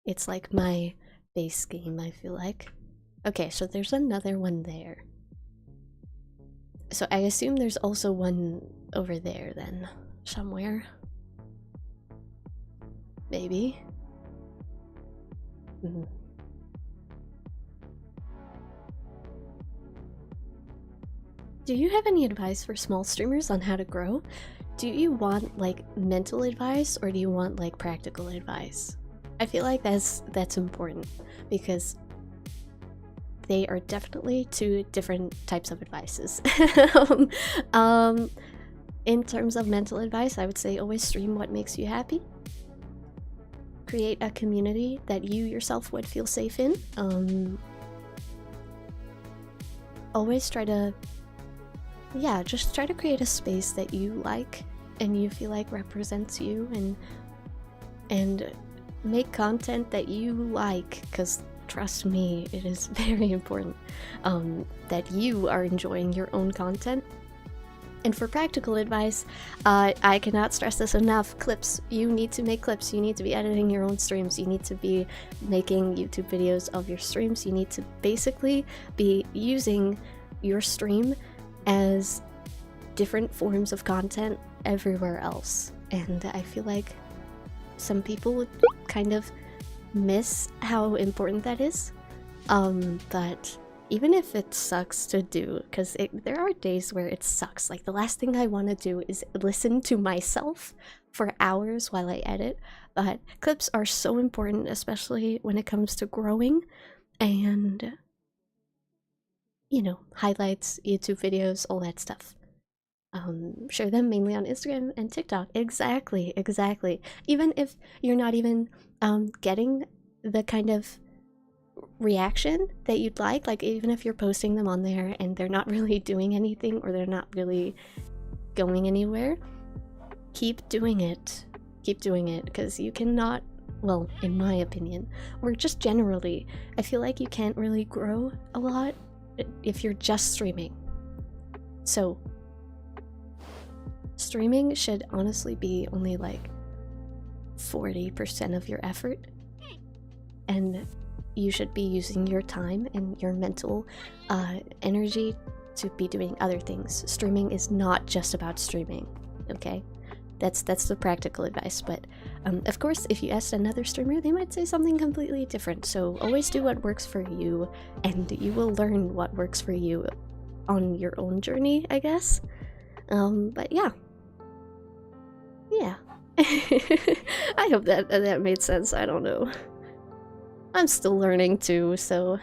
It's like my base game, I feel like. Okay, so there's another one there. So I assume there's also one over there then, somewhere. Maybe. Do you have any advice for small streamers on how to grow? Do you want like mental advice, or do you want like practical advice? I feel like that's important, because they are definitely two different types of advices. In terms of mental advice, I would say always stream what makes you happy. Create a community that you yourself would feel safe in. Always try to, yeah, just try to create a space that you like and you feel like represents you, and make content that you like, because trust me, it is very important that you are enjoying your own content. And for practical advice, I cannot stress this enough. Clips. You need to make clips. You need to be editing your own streams. You need to be making YouTube videos of your streams. You need to basically be using your stream as different forms of content everywhere else. And I feel like some people would kind of miss how important that is. But even if it sucks to do, because there are days where it sucks. Like the last thing I want to do is listen to myself for hours while I edit. But clips are so important, especially when it comes to growing and, you know, highlights, YouTube videos, all that stuff. Share them mainly on Instagram and TikTok. Exactly. Even if you're not even getting the kind of reaction that you'd like even if you're posting them on there and they're not really doing anything, or they're not really going anywhere, keep doing it, because you cannot, well, in my opinion, or just generally, I feel like you can't really grow a lot if you're just streaming. So streaming should honestly be only like 40% of your effort, and you should be using your time and your mental energy to be doing other things. Streaming is not just about streaming, okay? That's the practical advice. But of course, if you ask another streamer, they might say something completely different. So always do what works for you, and you will learn what works for you on your own journey, I guess. But yeah. I hope that made sense. I don't know. I'm still learning too, so.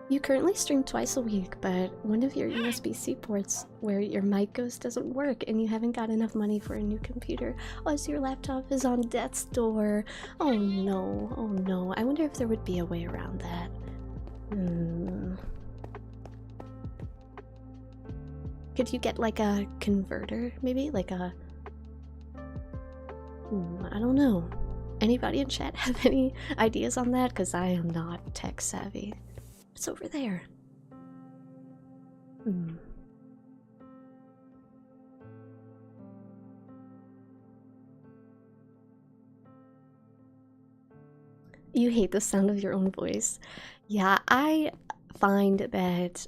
You currently stream twice a week, but one of your USB-C ports where your mic goes doesn't work, and you haven't got enough money for a new computer. Oh, so your laptop is on death's door. Oh no. I wonder if there would be a way around that. Could you get like a converter, maybe? Like a... I don't know. Anybody in chat have any ideas on that? Because I am not tech savvy. It's over there. You hate the sound of your own voice. Yeah, I find that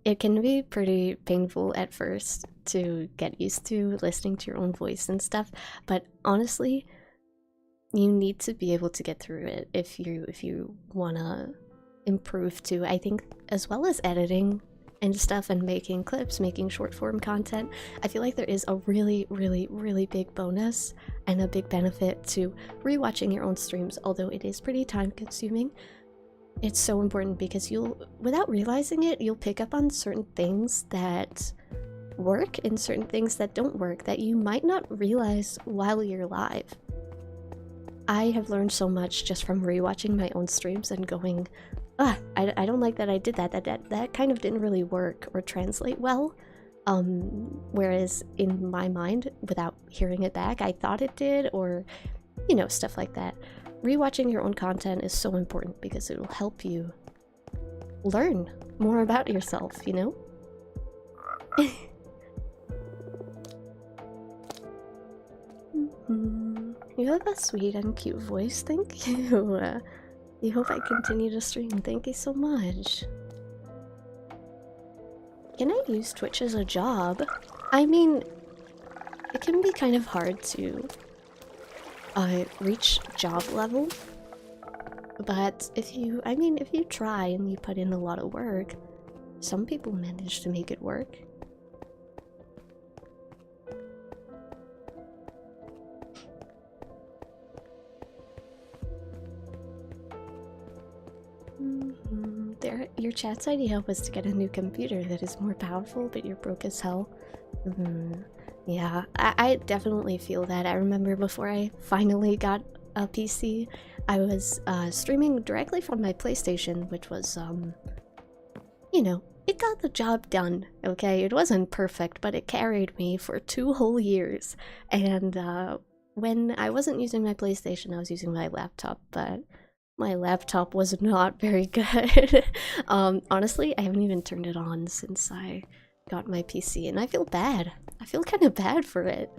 it can be pretty painful at first to get used to listening to your own voice and stuff, but honestly, you need to be able to get through it if you wanna improve too. I think as well as editing and stuff and making clips, making short form content, I feel like there is a really, really, really big bonus and a big benefit to rewatching your own streams, although it is pretty time consuming. It's so important because without realizing it, you'll pick up on certain things that work and certain things that don't work that you might not realize while you're live. I have learned so much just from rewatching my own streams and going, I don't like that I did that. That kind of didn't really work or translate well. Whereas in my mind, without hearing it back, I thought it did, or, you know, stuff like that. Rewatching your own content is so important because it will help you learn more about yourself, you know? You have a sweet and cute voice, thank you. You hope I continue to stream, thank you so much. Can I use Twitch as a job? I mean, it can be kind of hard to reach job level, but if you try and you put in a lot of work, some people manage to make it work. Your chat's idea was to get a new computer that is more powerful, but you're broke as hell. Yeah, I definitely feel that. I remember before I finally got a PC, I was streaming directly from my PlayStation, which was, you know, it got the job done, okay? It wasn't perfect, but it carried me for 2 whole years. And when I wasn't using my PlayStation, I was using my laptop, but my laptop was not very good. Honestly, I haven't even turned it on since I got my PC, and I feel bad. I feel kind of bad for it.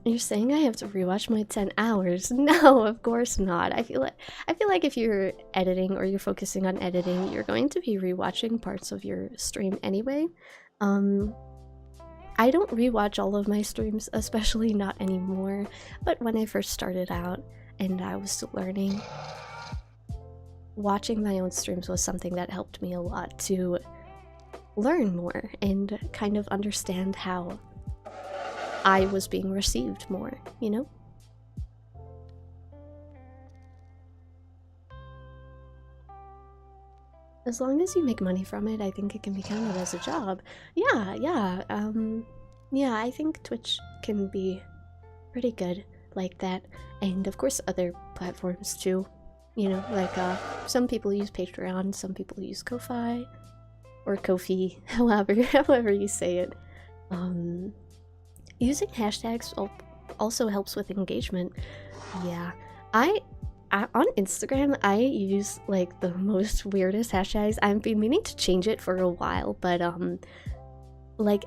You're saying I have to rewatch my 10 hours? No, of course not. I feel like if you're editing or you're focusing on editing, you're going to be rewatching parts of your stream anyway. I don't rewatch all of my streams, especially not anymore, but when I first started out and I was still learning, watching my own streams was something that helped me a lot to learn more and kind of understand how I was being received more, you know? As long as you make money from it, I think it can be counted as a job. Yeah, I think Twitch can be pretty good like that. And of course other platforms too. You know, like some people use Patreon, some people use Ko-Fi or Ko-Fi, however you say it. Using hashtags also helps with engagement. Yeah, on Instagram, I use like the most weirdest hashtags. I've been meaning to change it for a while, but like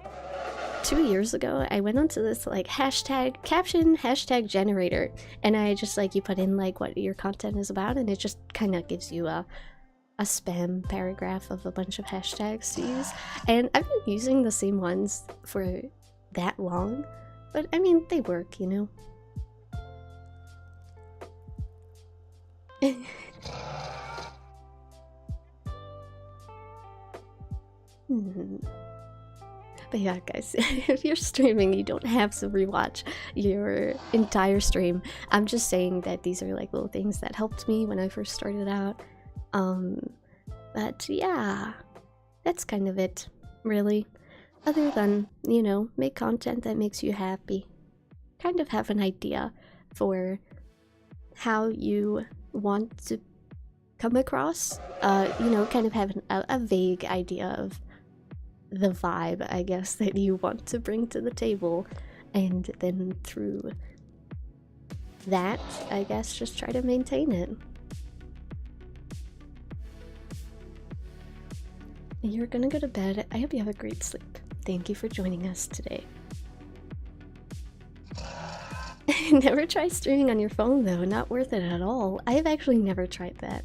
2 years ago, I went onto this like hashtag generator, and I just like, you put in like what your content is about, and it just kind of gives you a spam paragraph of a bunch of hashtags to use. And I've been using the same ones for that long, but I mean, they work, you know? But yeah, guys, if you're streaming, you don't have to rewatch your entire stream. I'm just saying that these are like little things that helped me when I first started out. But yeah, that's kind of it, really. Other than, you know, make content that makes you happy. Kind of have an idea for how you want to come across. You know, kind of have a vague idea of the vibe, I guess, that you want to bring to the table. and then through that, I guess, just try to maintain it. You're gonna go to bed. I hope you have a great sleep. Thank you for joining us today. Never try streaming on your phone though, not worth it at all. I have actually never tried that.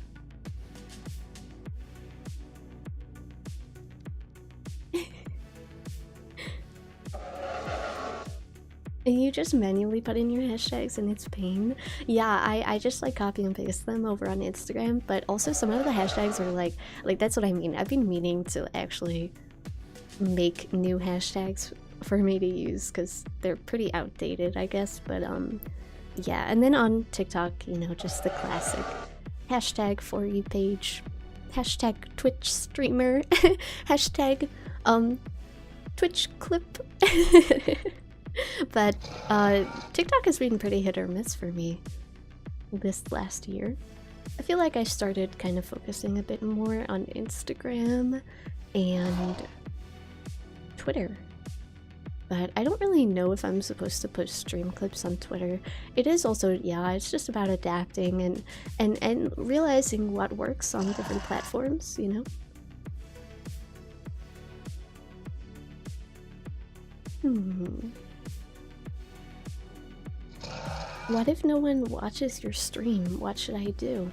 You just manually put in your hashtags and it's pain. Yeah, I just like copy and paste them over on Instagram, but also some of the hashtags are like that's what I mean. I've been meaning to actually make new hashtags for me to use because they're pretty outdated, I guess, but yeah. And then on TikTok, you know, just the classic hashtag for you page, hashtag Twitch streamer, hashtag Twitch clip. But TikTok has been pretty hit or miss for me this last year. I feel like I started kind of focusing a bit more on Instagram and Twitter. But I don't really know if I'm supposed to put stream clips on Twitter. It is also, yeah, it's just about adapting and realizing what works on different platforms, you know? What if no one watches your stream? What should I do?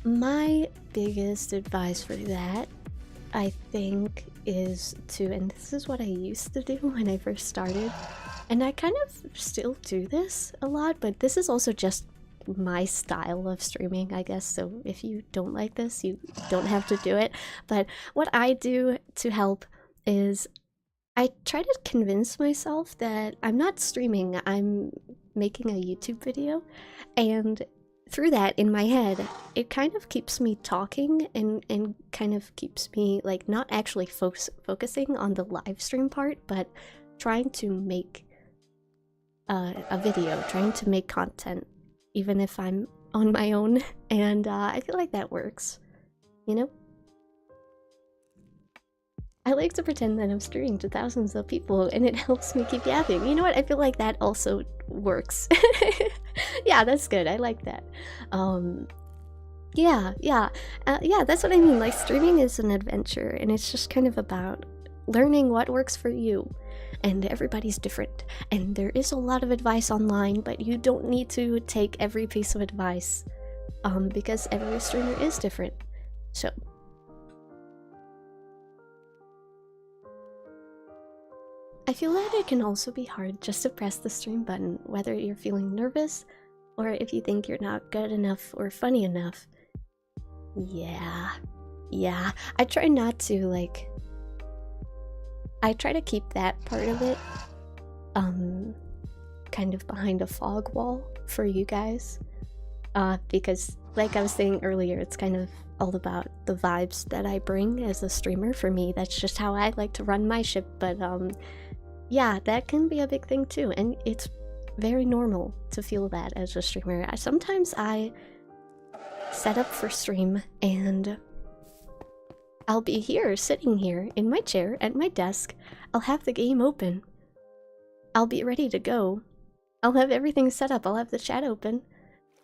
My biggest advice for that, I think, is to, and this is what I used to do when I first started, and I kind of still do this a lot, but this is also just my style of streaming, I guess, so if you don't like this, you don't have to do it. But what I do to help is I try to convince myself that I'm not streaming, I'm making a YouTube video, and through that, in my head, it kind of keeps me talking and kind of keeps me like not actually focusing on the live stream part, but trying to make a video, trying to make content, even if I'm on my own, and I feel like that works, you know? I like to pretend that I'm streaming to thousands of people and it helps me keep yapping. You know what? I feel like that also works. Yeah, that's good. I like that. Yeah, that's what I mean. Like, streaming is an adventure and it's just kind of about learning what works for you. And everybody's different. And there is a lot of advice online, but you don't need to take every piece of advice because every streamer is different. So I feel that it can also be hard just to press the stream button, whether you're feeling nervous or if you think you're not good enough or funny enough. Yeah. I try not to, like, I try to keep that part of it kind of behind a fog wall for you guys, because like I was saying earlier, it's kind of all about the vibes that I bring as a streamer. For me, that's just how I like to run my ship, but yeah, that can be a big thing too, and it's very normal to feel that as a streamer. Sometimes I set up for stream and I'll be here, sitting here in my chair at my desk. I'll have the game open. I'll be ready to go. I'll have everything set up. I'll have the chat open.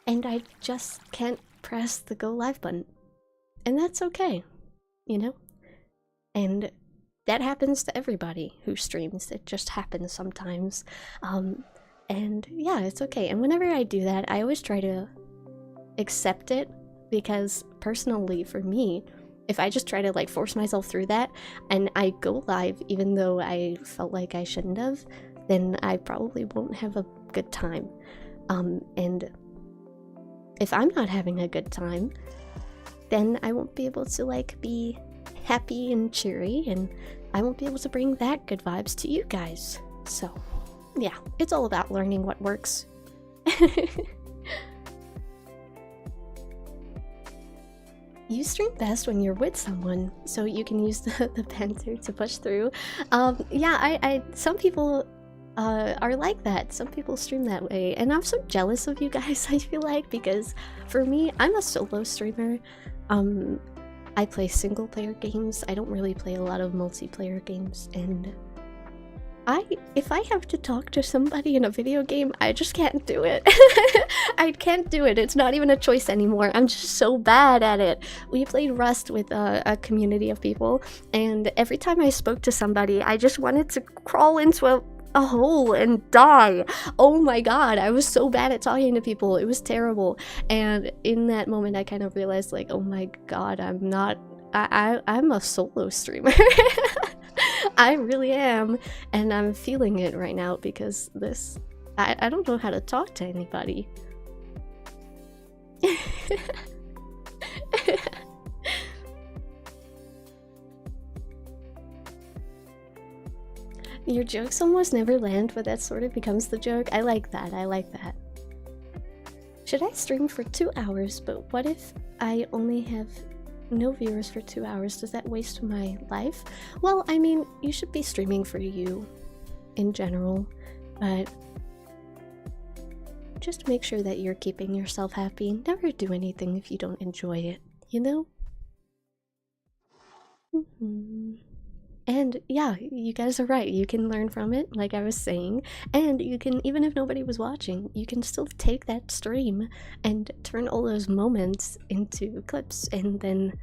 And I just can't press the go live button. And that's okay, you know? And that happens to everybody who streams. It just happens sometimes. And yeah, it's okay. And whenever I do that, I always try to accept it, because personally for me, if I just try to like force myself through that and I go live even though I felt like I shouldn't have, then I probably won't have a good time. And if I'm not having a good time, then I won't be able to like be happy and cheery, and I won't be able to bring that good vibes to you guys. So yeah, it's all about learning what works. You stream best when you're with someone, so you can use the banter to push through. Yeah, some people are like that. Some people stream that way, and I'm so jealous of you guys, I feel like, because for me, I'm a solo streamer. I play single player games. I don't really play a lot of multiplayer games, and If I have to talk to somebody in a video game, I just can't do it. I can't do it. It's not even a choice anymore. I'm just so bad at it. We played Rust with a community of people, and every time I spoke to somebody, I just wanted to crawl into a hole and die. Oh my god, I was so bad at talking to people. It was terrible. And in that moment, I kind of realized, like, oh my god, I'm a solo streamer. I really am, and I'm feeling it right now because I don't know how to talk to anybody. Your jokes almost never land, but that sort of becomes the joke. I like that, I like that. Should I stream for 2 hours, but what if I only have no viewers for 2 hours? Does that waste my life? Well, I mean, you should be streaming for you in general, but just make sure that you're keeping yourself happy. Never do anything if you don't enjoy it, you know? And yeah, you guys are right. You can learn from it, like I was saying. And you can, even if nobody was watching, you can still take that stream and turn all those moments into clips. And then,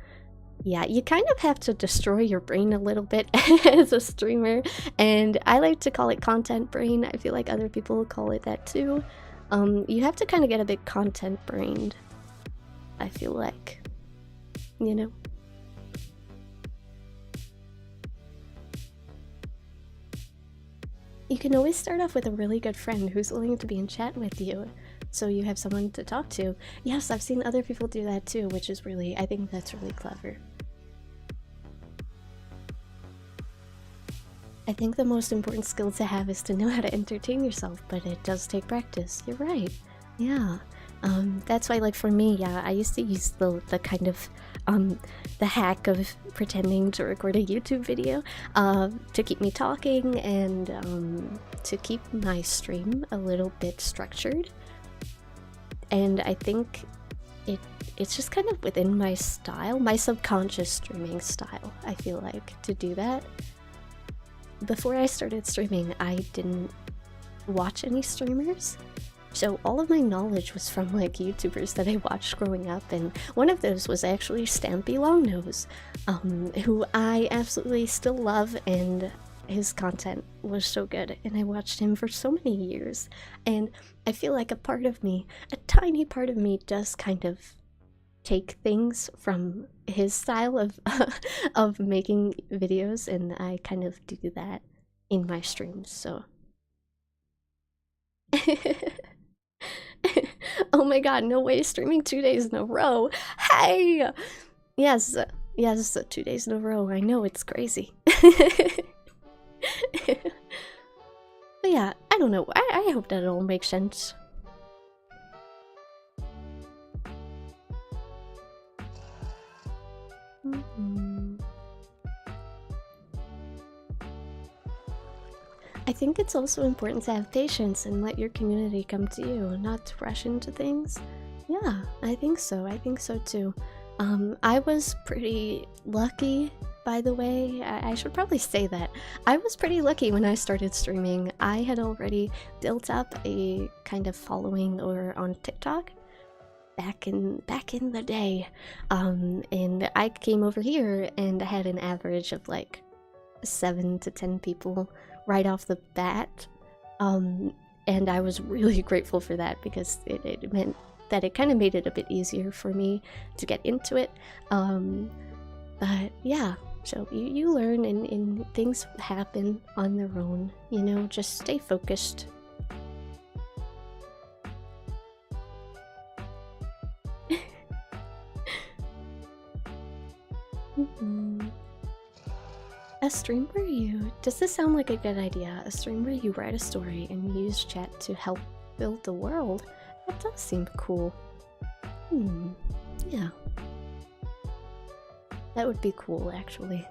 yeah, you kind of have to destroy your brain a little bit as a streamer. And I like to call it content brain. I feel like other people call it that too. You have to kind of get a bit content brained, I feel like, you know? You can always start off with a really good friend who's willing to be in chat with you, so you have someone to talk to. Yes, I've seen other people do that too, which is really, I think that's really clever. I think the most important skill to have is to know how to entertain yourself, but it does take practice. You're right. Yeah. That's why, like, for me, yeah, I used to use the kind of, the hack of pretending to record a YouTube video, to keep me talking and, to keep my stream a little bit structured. And I think it's just kind of within my style, my subconscious streaming style, I feel like, to do that. Before I started streaming, I didn't watch any streamers. So all of my knowledge was from, like, YouTubers that I watched growing up, and one of those was actually Stampy Longnose, who I absolutely still love, and his content was so good, and I watched him for so many years, and I feel like a part of me, a tiny part of me, does kind of take things from his style of, of making videos, and I kind of do that in my streams, so... Oh my god, no way, streaming 2 days in a row. Hey! Yes, 2 days in a row. I know, it's crazy. But yeah, I don't know. I hope that it all makes sense. I think it's also important to have patience and let your community come to you, not to rush into things. Yeah, I think so. I think so too. I was pretty lucky, by the way. I should probably say that. I was pretty lucky when I started streaming. I had already built up a kind of following on TikTok back in the day. And I came over here and I had an average of like 7 to 10 people right off the bat, and I was really grateful for that because it meant that it kind of made it a bit easier for me to get into it. But yeah, so you learn and things happen on their own, you know, just stay focused. A stream where does this sound like a good idea? A stream where you write a story and use chat to help build the world? That does seem cool. Yeah. That would be cool, actually.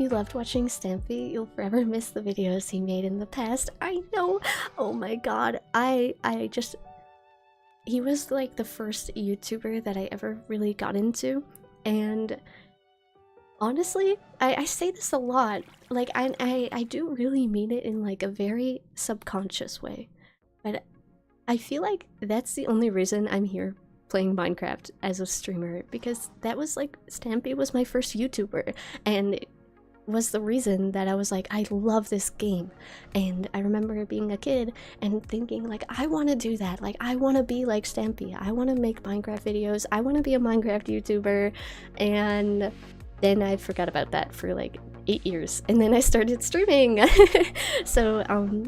You loved watching Stampy? You'll forever miss the videos he made in the past. I know! Oh my god, he was like the first YouTuber that I ever really got into, and Honestly, I say this a lot. Like, I do really mean it in like a very subconscious way. But I feel like that's the only reason I'm here playing Minecraft as a streamer, because that was like, Stampy was my first YouTuber, and it was the reason that I was like, I love this game. And I remember being a kid and thinking like, I want to do that. Like, I want to be like Stampy. I want to make Minecraft videos. I want to be a Minecraft YouTuber. And then I forgot about that for like 8 years, and then I started streaming. So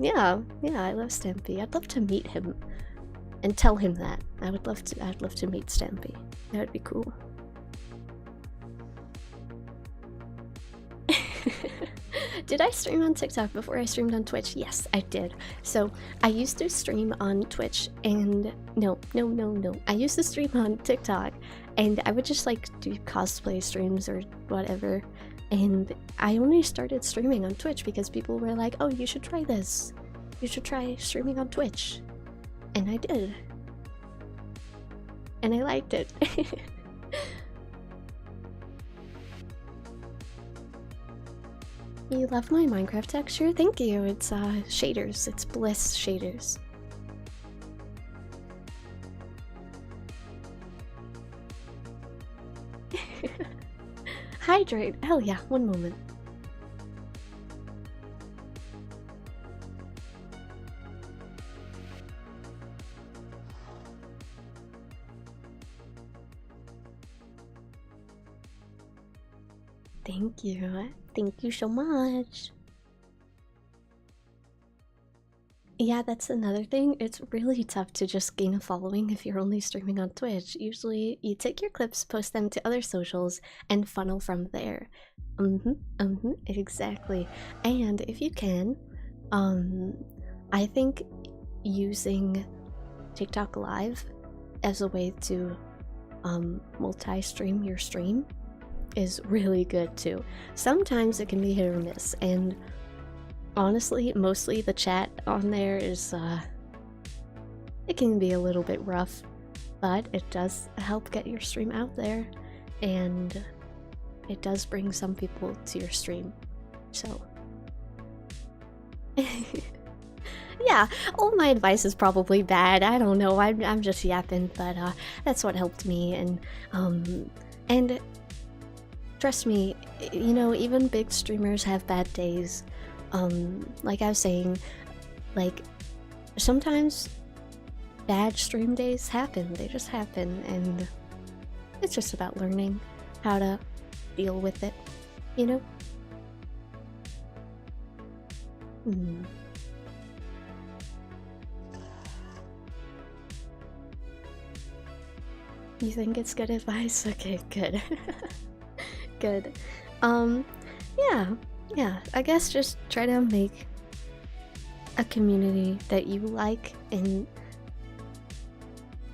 yeah, I love Stampy. I'd love to meet him and tell him that. I'd love to meet Stampy. That would be cool. Did I stream on TikTok before I streamed on Twitch? Yes, I did. So I used to stream on Twitch, and no. I used to stream on TikTok, and I would just like do cosplay streams or whatever. And I only started streaming on Twitch because people were like, oh, you should try this. You should try streaming on Twitch. And I did. And I liked it. You love my Minecraft texture? Thank you. It's shaders. It's bliss shaders. Hydrate. Hell yeah. One moment. Thank you. Thank you so much. Yeah, that's another thing. It's really tough to just gain a following if you're only streaming on Twitch. Usually you take your clips, post them to other socials, and funnel from there. Exactly. And if you can, I think using TikTok Live as a way to multi-stream your stream is really good too. Sometimes it can be hit or miss, and honestly, mostly the chat on there is, it can be a little bit rough, but it does help get your stream out there, and it does bring some people to your stream, so. Yeah, all my advice is probably bad, I don't know, I'm just yapping, but that's what helped me, and trust me, you know, even big streamers have bad days. Like I was saying, like, sometimes bad stream days happen, they just happen, and it's just about learning how to deal with it, you know? You think it's good advice? Okay, good. Good. Yeah, I guess just try to make a community that you like, and,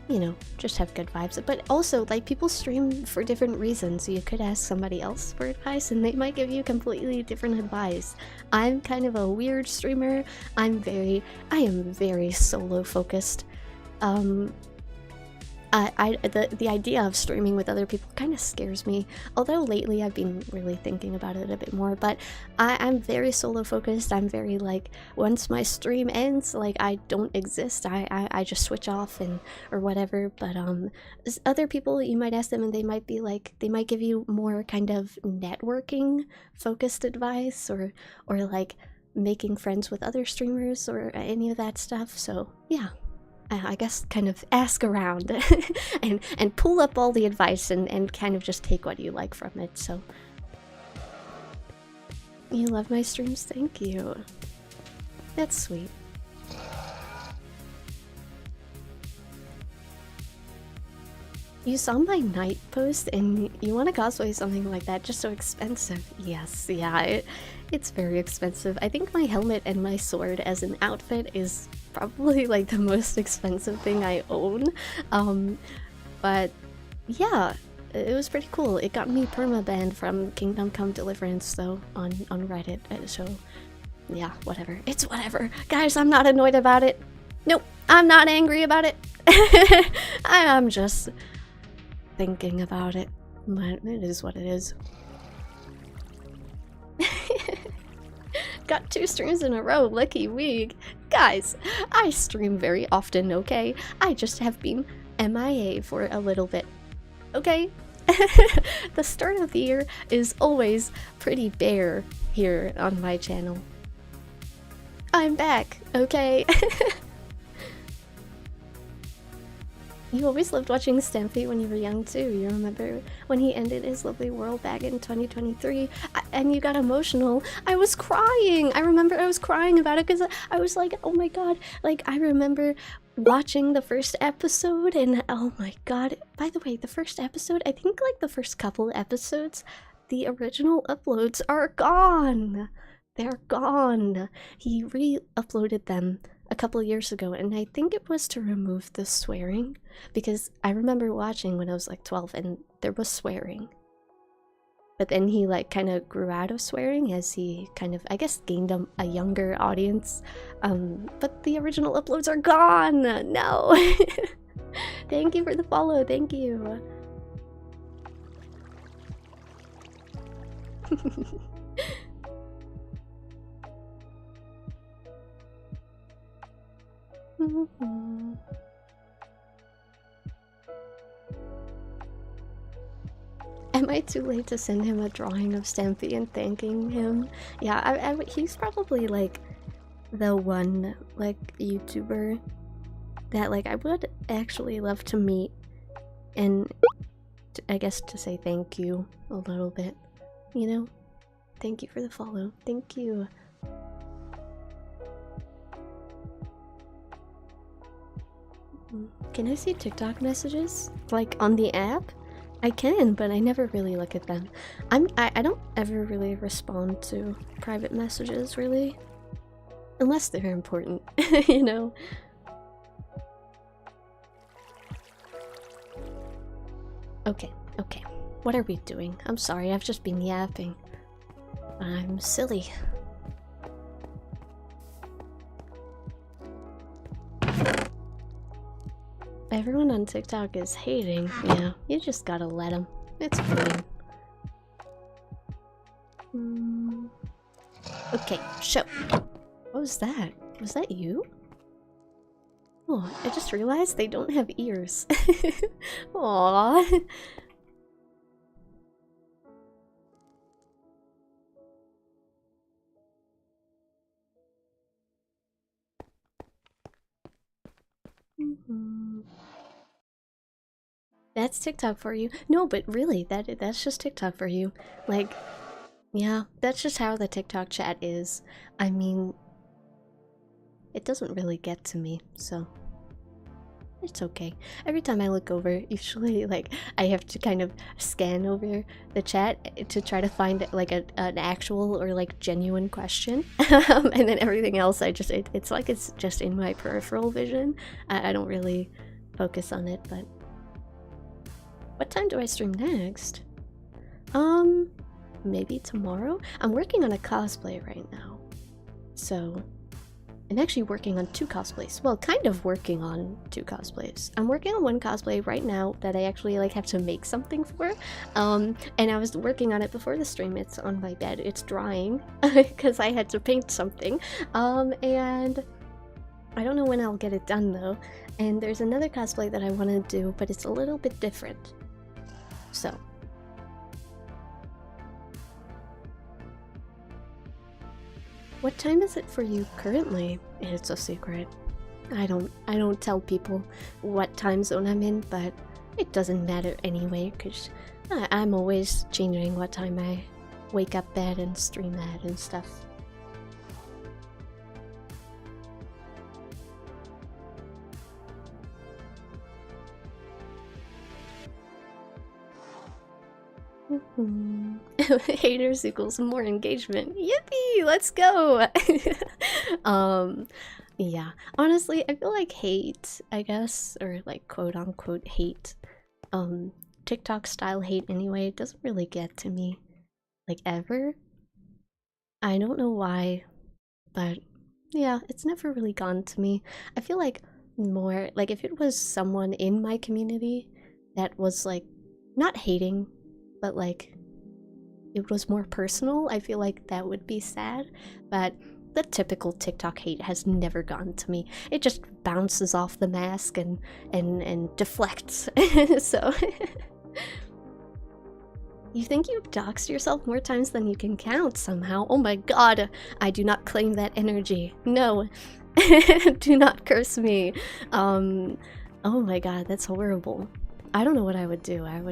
you know, just have good vibes. But also, like, people stream for different reasons. You could ask somebody else for advice and they might give you completely different advice. I'm kind of a weird streamer. I am very solo focused. The idea of streaming with other people kind of scares me, although lately I've been really thinking about it a bit more. But I'm very solo focused. I'm very, like, once my stream ends, like, I don't exist. I just switch off or whatever. But other people, you might ask them and they might be like, they might give you more kind of networking focused advice, or like making friends with other streamers or any of that stuff. So yeah, I guess kind of ask around and pull up all the advice and kind of just take what you like from it. So you love my streams? Thank you. That's sweet. You saw my night post and you want to cosplay something like that, just so expensive. Yes, yeah, it's very expensive. I think my helmet and my sword as an outfit is probably like the most expensive thing I own. But yeah, it was pretty cool. It got me permabanned from Kingdom Come Deliverance though on Reddit, so yeah, whatever. It's whatever. Guys, I'm not annoyed about it. Nope, I'm not angry about it. I'm just thinking about it, but it is what it is. Got 2 streams in a row, lucky week. Guys, I stream very often, okay? I just have been MIA for a little bit, okay? The start of the year is always pretty bare here on my channel. I'm back, okay? You always loved watching Stampy when you were young too. You remember when he ended his lovely world back in 2023 and you got emotional. I was crying. I remember I was crying about it because I was like, oh my god. Like, I remember watching the first episode and oh my god. By the way, the first episode, I think like the first couple episodes, the original uploads are gone. They're gone. He re-uploaded them a couple years ago, and I think it was to remove the swearing, because I remember watching when I was like 12 and there was swearing. But then he like kind of grew out of swearing as he kind of, I guess, gained a younger audience. But the original uploads are gone! No! Thank you for the follow, thank you! Am I too late to send him a drawing of Stampy and thanking him? Yeah, he's probably like the one like YouTuber that like I would actually love to meet and I guess to say thank you a little bit, you know? Thank you for the follow. Thank you. Can I see TikTok messages? Like on the app? I can, but I never really look at them. I don't ever really respond to private messages, really. Unless they're important, you know? Okay, okay. What are we doing? I'm sorry, I've just been yapping. I'm silly. Everyone on TikTok is hating. Yeah, you just gotta let them. It's fine. Okay, show. What was that? Was that you? Oh, I just realized they don't have ears. Aww. That's TikTok for you. No, but really, that's just TikTok for you. Like, yeah, that's just how the TikTok chat is. I mean, it doesn't really get to me, so it's okay. Every time I look over, usually, like, I have to kind of scan over the chat to try to find, like, an actual or, like, genuine question. And then everything else, it's like it's just in my peripheral vision. I don't really focus on it, but... What time do I stream next? Maybe tomorrow? I'm working on a cosplay right now. So, I'm actually working on 2 cosplays. Well, kind of working on 2 cosplays. I'm working on one cosplay right now that I actually like have to make something for. And I was working on it before the stream. It's on my bed. It's drying because I had to paint something. And I don't know when I'll get it done though. And there's another cosplay that I want to do, but it's a little bit different. So. What time is it for you currently? It's a secret. I don't tell people what time zone I'm in, but it doesn't matter anyway, because I'm always changing what time I wake up at and stream at and stuff. Haters equals more engagement. Yippee! Let's go! Yeah. Honestly, I feel like hate, I guess, or like quote-unquote hate, TikTok style hate anyway, it doesn't really get to me. Like, ever. I don't know why, but yeah, it's never really gone to me. I feel like more, like if it was someone in my community that was like, not hating, but like it was more personal, I feel like that would be sad. But the typical TikTok hate has never gotten to me. It just bounces off the mask and deflects. So you think you've doxed yourself more times than you can count somehow. Oh my god, I do not claim that energy. No. Do not curse me. Oh my god, that's horrible. I don't know what I would do. I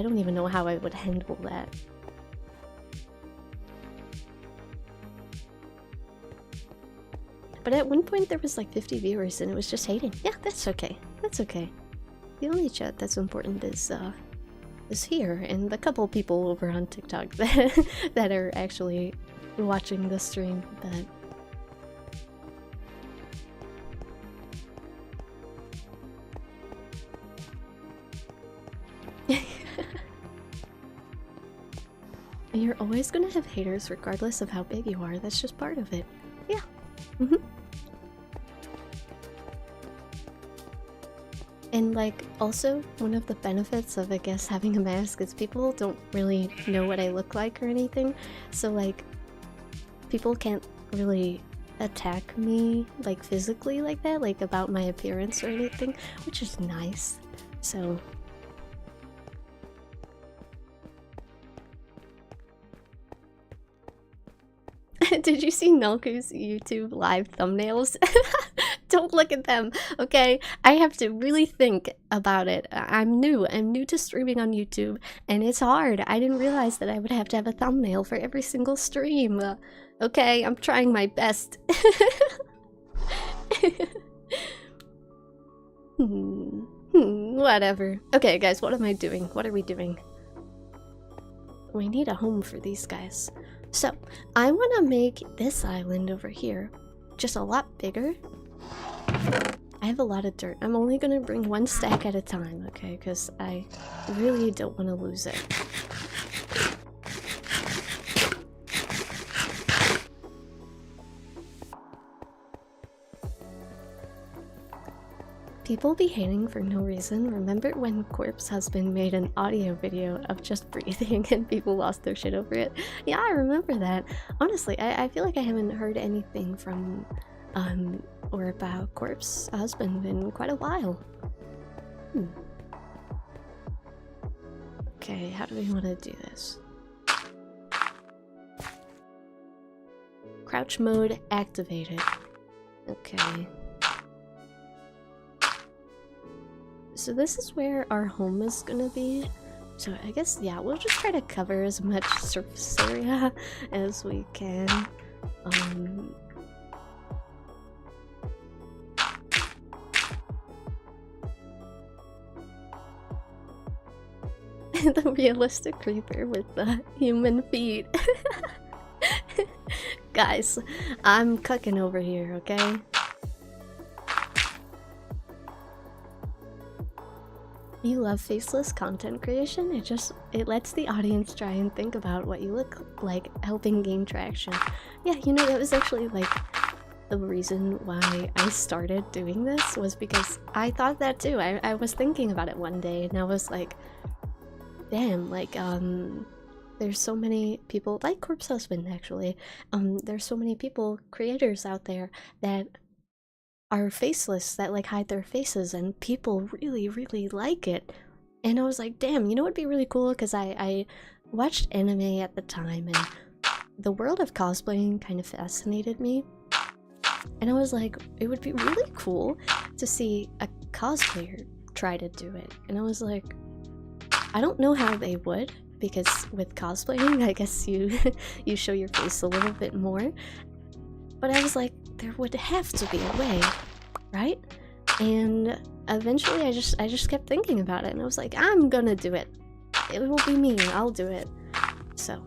don't even know how I would handle that. But at one point there was like 50 viewers and it was just hating. Yeah, that's okay. That's okay. The only chat that's important is here, and the couple people over on TikTok that are actually watching the stream. But you're always gonna have haters regardless of how big you are. That's just part of it. Yeah. And like, also, one of the benefits of, I guess, having a mask is people don't really know what I look like or anything. So like, people can't really attack me like physically like that, like about my appearance or anything, which is nice. So did you see Nelku's YouTube live thumbnails? Don't look at them, okay? I have to really think about it. I'm new to streaming on YouTube, and it's hard. I didn't realize that I would have to have a thumbnail for every single stream. Okay, I'm trying my best. Whatever. Okay, guys, what am I doing? What are we doing? We need a home for these guys. So, I want to make this island over here just a lot bigger. I have a lot of dirt. I'm only going to bring one stack at a time, okay? Because I really don't want to lose it. People be hating for no reason. Remember when Corpse Husband made an audio video of just breathing and people lost their shit over it? Yeah, I remember that. Honestly, I feel like I haven't heard anything from, or about Corpse Husband in quite a while. Okay, how do we want to do this? Crouch mode activated. Okay. So this is where our home is gonna be. So I guess, yeah, we'll just try to cover as much surface area as we can. The realistic creeper with the human feet. Guys, I'm cooking over here, okay? You love faceless content creation? It lets the audience try and think about what you look like, helping gain traction. Yeah, you know, that was actually like the reason why I started doing this, was because I thought that too. I was thinking about it one day and I was like, damn, like, there's so many people, like Corpse Husband actually, there's so many people, creators out there that are faceless, that like hide their faces, and people really like it. And I was like, damn, you know what'd be really cool? Because I watched anime at the time, and the world of cosplaying kind of fascinated me. And I was like, it would be really cool to see a cosplayer try to do it. And I was like, I don't know how they would, because with cosplaying, I guess you you show your face a little bit more. But I was like, there would have to be a way, right? And eventually I just kept thinking about it, and I was like, I'm gonna do it. It will be me, I'll do it. So,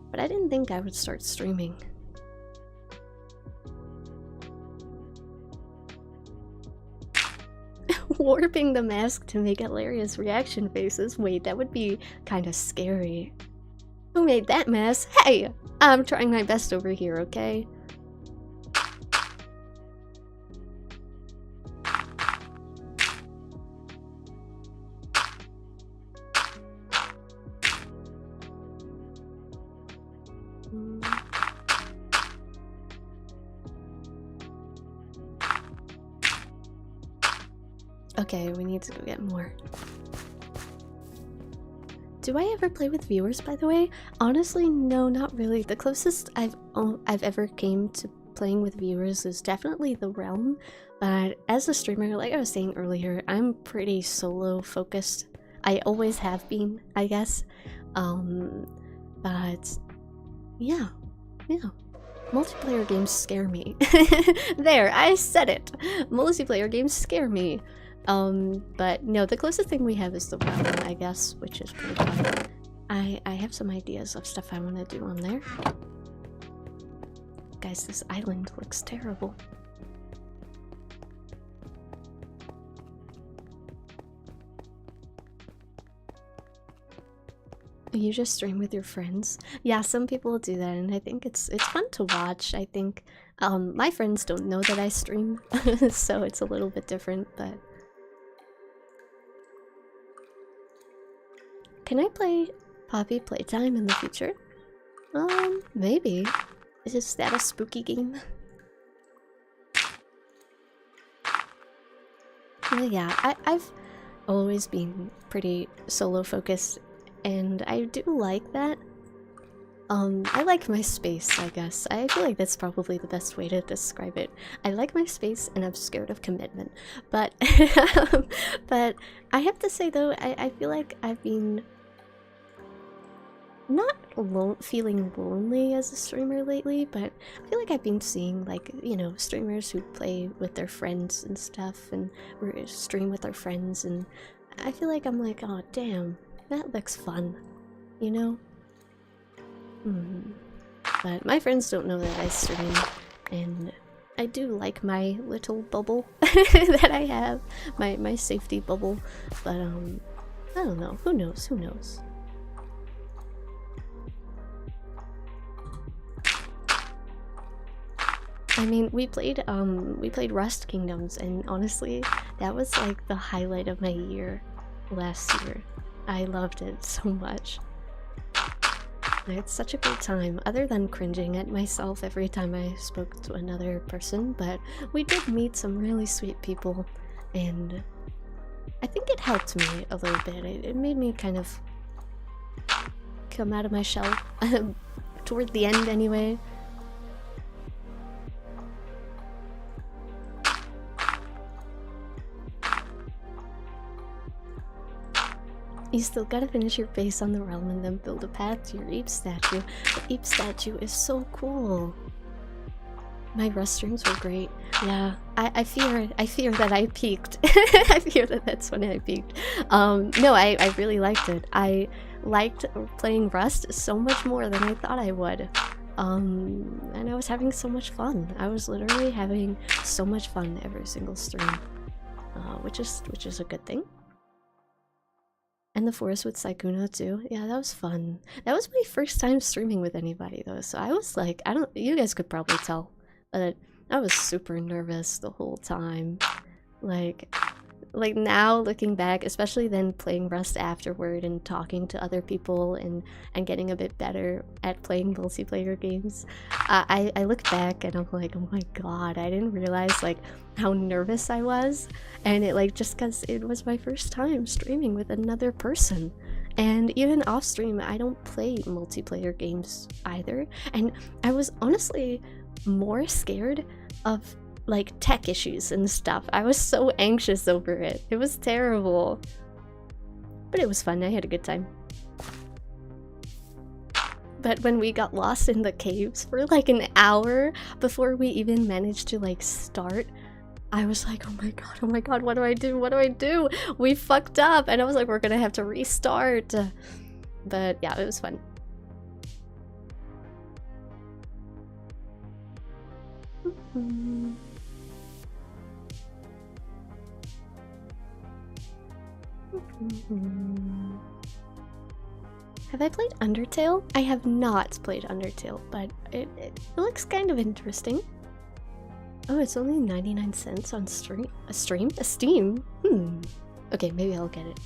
but I didn't think I would start streaming. Warping the mask to make hilarious reaction faces. Wait, that would be kind of scary. Who made that mess? Hey! I'm trying my best over here, okay? Okay, we need to go get more. Do I ever play with viewers, by the way? Honestly, no, not really. The closest I've ever came to playing with viewers is definitely The Realm, but as a streamer, like I was saying earlier, I'm pretty solo focused. I always have been, I guess. But yeah. Multiplayer games scare me. There, I said it. Multiplayer games scare me. But no, the closest thing we have is The Realm, I guess, which is pretty fun. I have some ideas of stuff I want to do on there. Guys, this island looks terrible. You just stream with your friends? Yeah, some people do that, and I think it's fun to watch. I think my friends don't know that I stream, so it's a little bit different, but can I play Poppy Playtime in the future? Maybe. Is that a spooky game? Well, yeah, I've always been pretty solo focused, and I do like that. I like my space, I guess. I feel like that's probably the best way to describe it. I like my space, and I'm scared of commitment. But, but I have to say though, I feel like I've been not feeling lonely as a streamer lately, but I feel like I've been seeing, like, you know, streamers who play with their friends and stuff, and stream with their friends, and I feel like I'm like, oh damn, that looks fun, you know? But my friends don't know that I stream, and I do like my little bubble that I have, my safety bubble, but I don't know, who knows, who knows? I mean, we played Rust Kingdoms, and honestly, that was like the highlight of my year last year. I loved it so much. It's such a good time, other than cringing at myself every time I spoke to another person, but we did meet some really sweet people, and I think it helped me a little bit. It made me kind of come out of my shell, toward the end anyway. You still gotta finish your base on the realm and then build a path to your Eep statue. The Eep statue is so cool. My Rust streams were great. Yeah, I fear that I peaked. I fear that that's when I peaked. No, I really liked it. I liked playing Rust so much more than I thought I would. And I was having so much fun. I was literally having so much fun every single stream, which is a good thing. And the forest with Sykkuno too. Yeah, that was fun. That was my first time streaming with anybody though, so I was like, you guys could probably tell, but I was super nervous the whole time. Like now looking back, especially then playing Rust afterward and talking to other people and getting a bit better at playing multiplayer games, I look back and I'm like, oh my god, I didn't realize like how nervous I was, and it like just because it was my first time streaming with another person. And even off stream, I don't play multiplayer games either, and I was honestly more scared of like tech issues and stuff. I was so anxious over it. It was terrible. But it was fun. I had a good time. But when we got lost in the caves for like an hour before we even managed to like start, I was like, oh my god, what do I do? What do I do? We fucked up, and I was like, we're gonna have to restart. But yeah, it was fun. Have I played Undertale? I have not played Undertale, but it looks kind of interesting. Oh, it's only 99 cents on Steam? Okay, maybe I'll get it.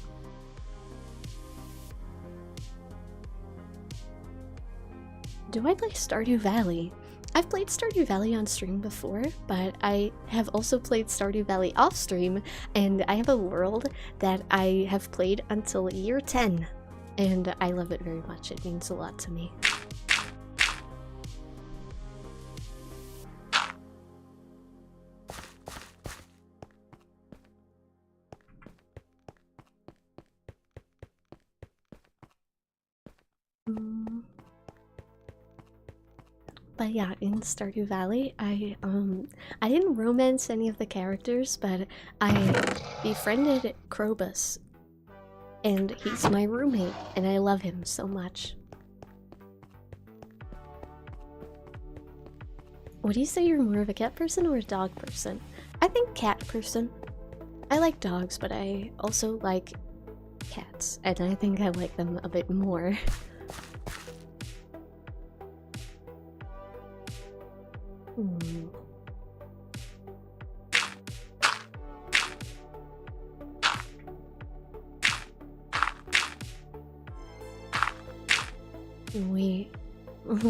do I play Stardew Valley? I've played Stardew Valley on stream before, but I have also played Stardew Valley off stream, and I have a world that I have played until year 10, and I love it very much. It means a lot to me. But yeah, in Stardew Valley, I didn't romance any of the characters, but I befriended Krobus, and he's my roommate, and I love him so much. Would you say you're more of a cat person or a dog person? I think cat person. I like dogs, but I also like cats, and I think I like them a bit more.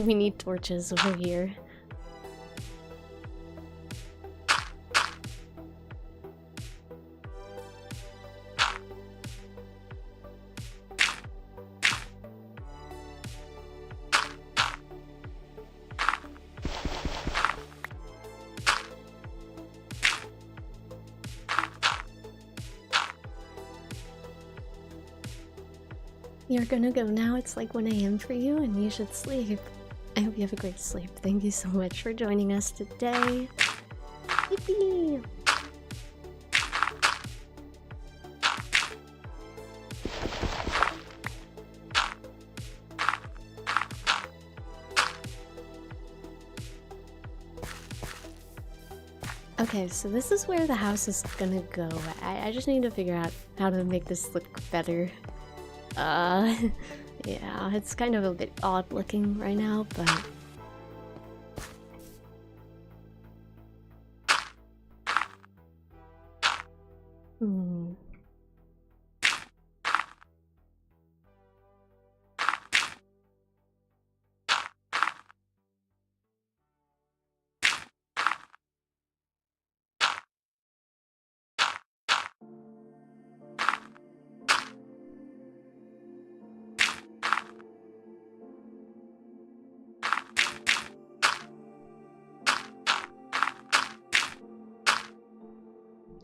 We need torches over here. You're gonna go now, it's like 1 AM for you and you should sleep. I hope you have a great sleep. Thank you so much for joining us today. Yippee! Okay, so this is where the house is gonna go. I just need to figure out how to make this look better. Yeah, it's kind of a bit odd looking right now, but...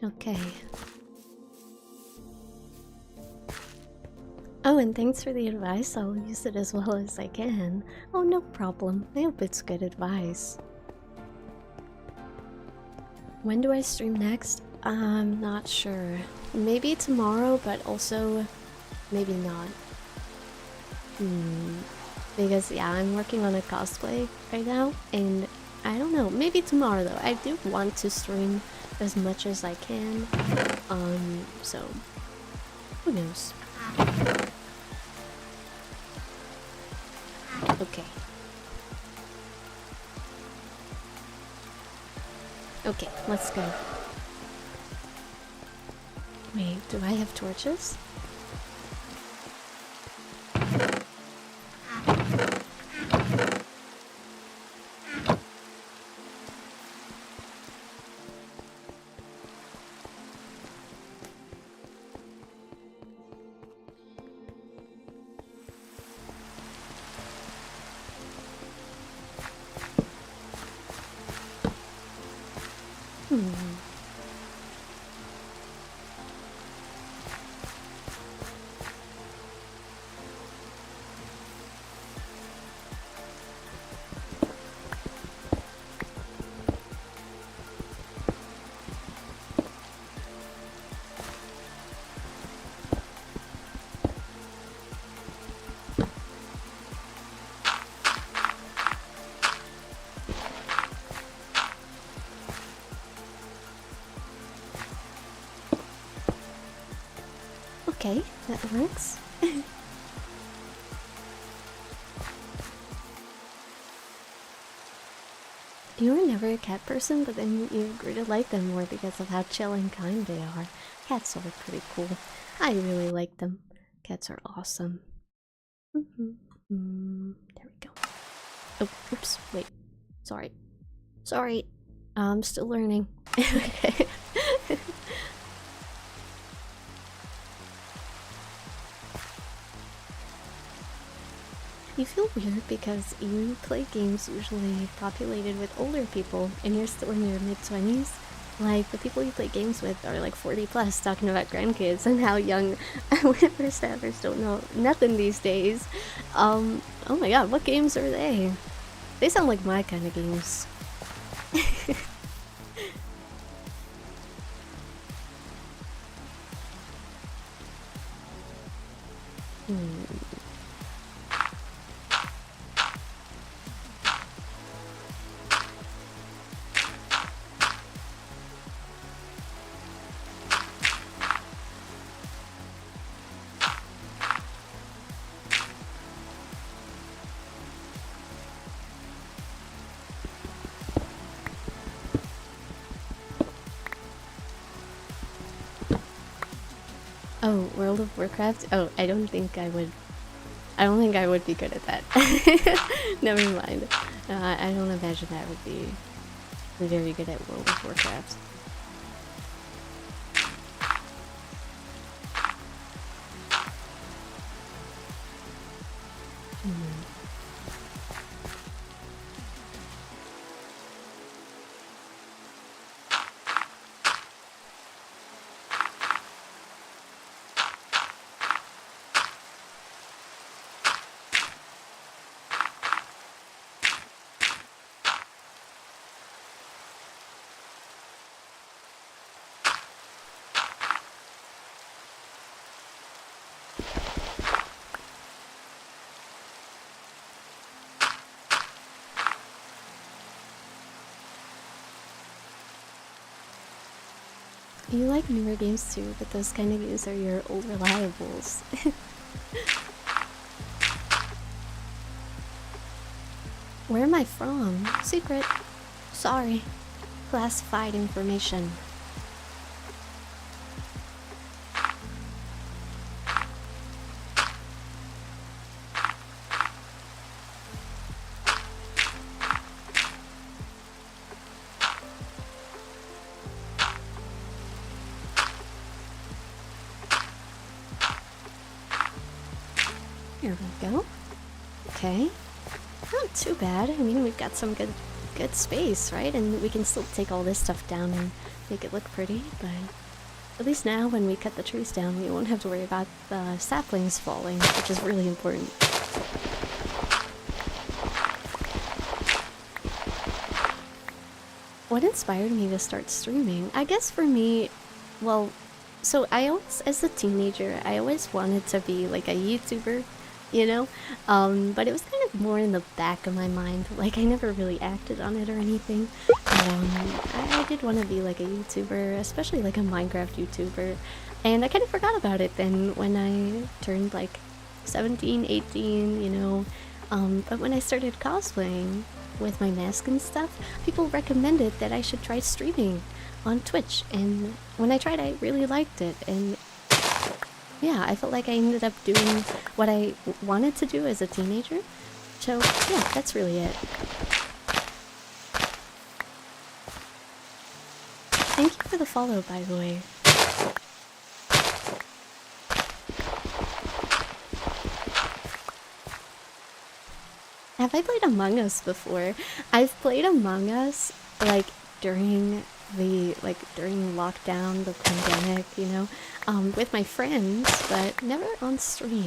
Okay. Oh, and thanks for the advice. I'll use it as well as I can. Oh, no problem. I hope it's good advice. When do I stream next? I'm not sure. Maybe tomorrow, but also maybe not. Because, yeah, I'm working on a cosplay right now, and I don't know. Maybe tomorrow, though. I do want to stream as much as I can. So who knows? Okay. Okay, let's go. Wait, do I have torches? Okay, that works. You were never a cat person, but then you grew to like them more because of how chill and kind they are. Cats are pretty cool. I really like them. Cats are awesome. There we go. Oh, oops, wait. Sorry. Sorry. I'm still learning. Okay. You feel weird because you play games usually populated with older people and you're still in your mid-20s. Like, the people you play games with are like 40 plus talking about grandkids and how young first staffers don't know nothing these days. Oh my god, what games are they? They sound like my kind of games. Oh, World of Warcraft? Oh, I don't think I would be good at that. Never mind. I don't imagine I would be very good at World of Warcraft. You like newer games too, but those kind of games are your old reliables. Where am I from? Secret. Sorry. Classified information. Here we go. Okay. Not too bad. I mean, we've got some good space, right? And we can still take all this stuff down and make it look pretty, but at least now when we cut the trees down, we won't have to worry about the saplings falling, which is really important. What inspired me to start streaming? I guess for me, well, so I always, as a teenager, I always wanted to be like a YouTuber, you know? But it was kind of more in the back of my mind. Like, I never really acted on it or anything. But, I did want to be like a YouTuber, especially like a Minecraft YouTuber. And I kind of forgot about it then when I turned like 17, 18, you know? But when I started cosplaying with my mask and stuff, people recommended that I should try streaming on Twitch. And when I tried, I really liked it. And yeah, I felt like I ended up doing what I wanted to do as a teenager. So yeah, that's really it. Thank you for the follow, by the way. Have I played Among Us before? I've played Among Us like during lockdown, the pandemic, you know, with my friends, but never on stream.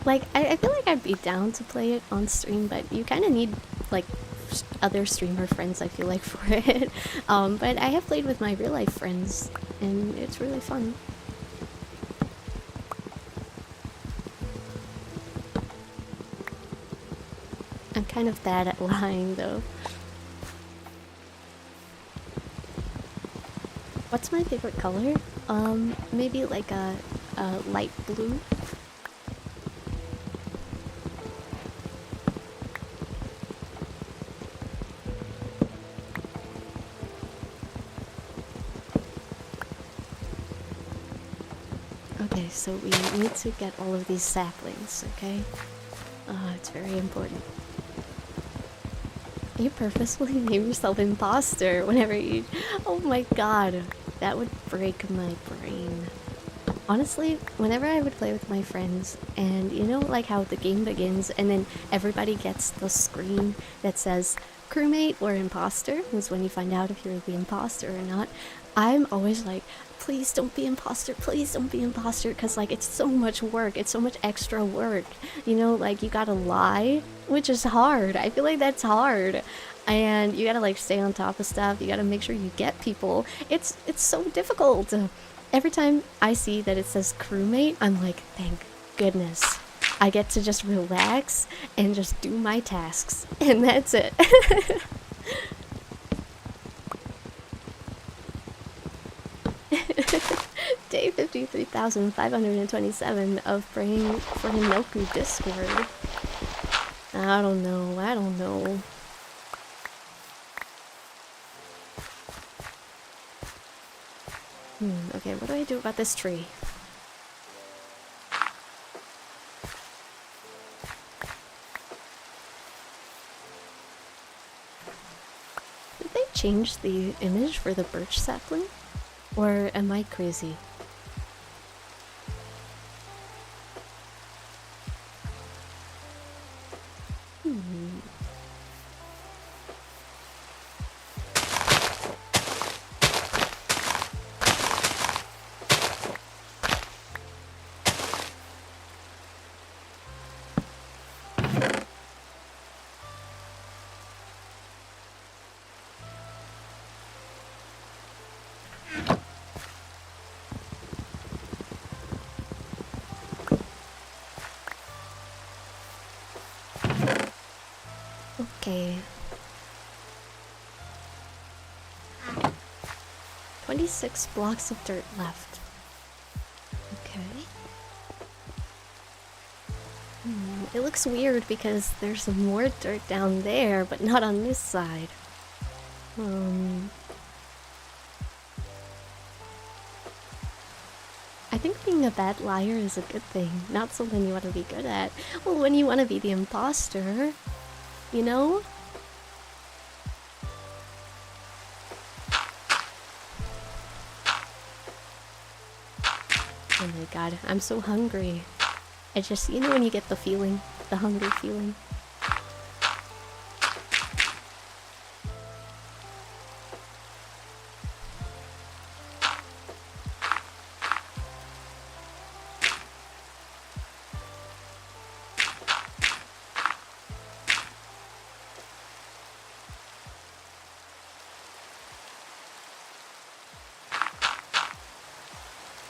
Like, I feel like I'd be down to play it on stream, but you kind of need, like, other streamer friends, I feel like, for it. But I have played with my real-life friends, and it's really fun. I'm kind of bad at lying, though. What's my favorite color? Maybe like a light blue. so we need to get all of these saplings, okay? It's very important. You purposefully name yourself imposter whenever you... Oh my god, that would break my brain. Honestly, whenever I would play with my friends, and you know like how the game begins and then everybody gets the screen that says crewmate or imposter, is when you find out if you're the imposter or not, I'm always like, please don't be imposter, please don't be imposter, because like it's so much work, it's so much extra work, you know, like you gotta lie, which is hard. I feel like that's hard, and you gotta like stay on top of stuff, you gotta make sure you get people. It's so difficult. Every time I see that it says crewmate, I'm like, thank goodness I get to just relax and just do my tasks, and that's it. Day 53,527 of praying for Hinoku Discord. I don't know. Okay, what do I do about this tree? Did they change the image for the birch sapling? Or am I crazy? Okay. 26 blocks of dirt left. Okay. It looks weird because there's some more dirt down there, but not on this side. I think being a bad liar is a good thing, not something you want to be good at. Well, when you want to be the imposter, you know? Oh my god, I'm so hungry. I just, you know when you get the feeling, the hungry feeling.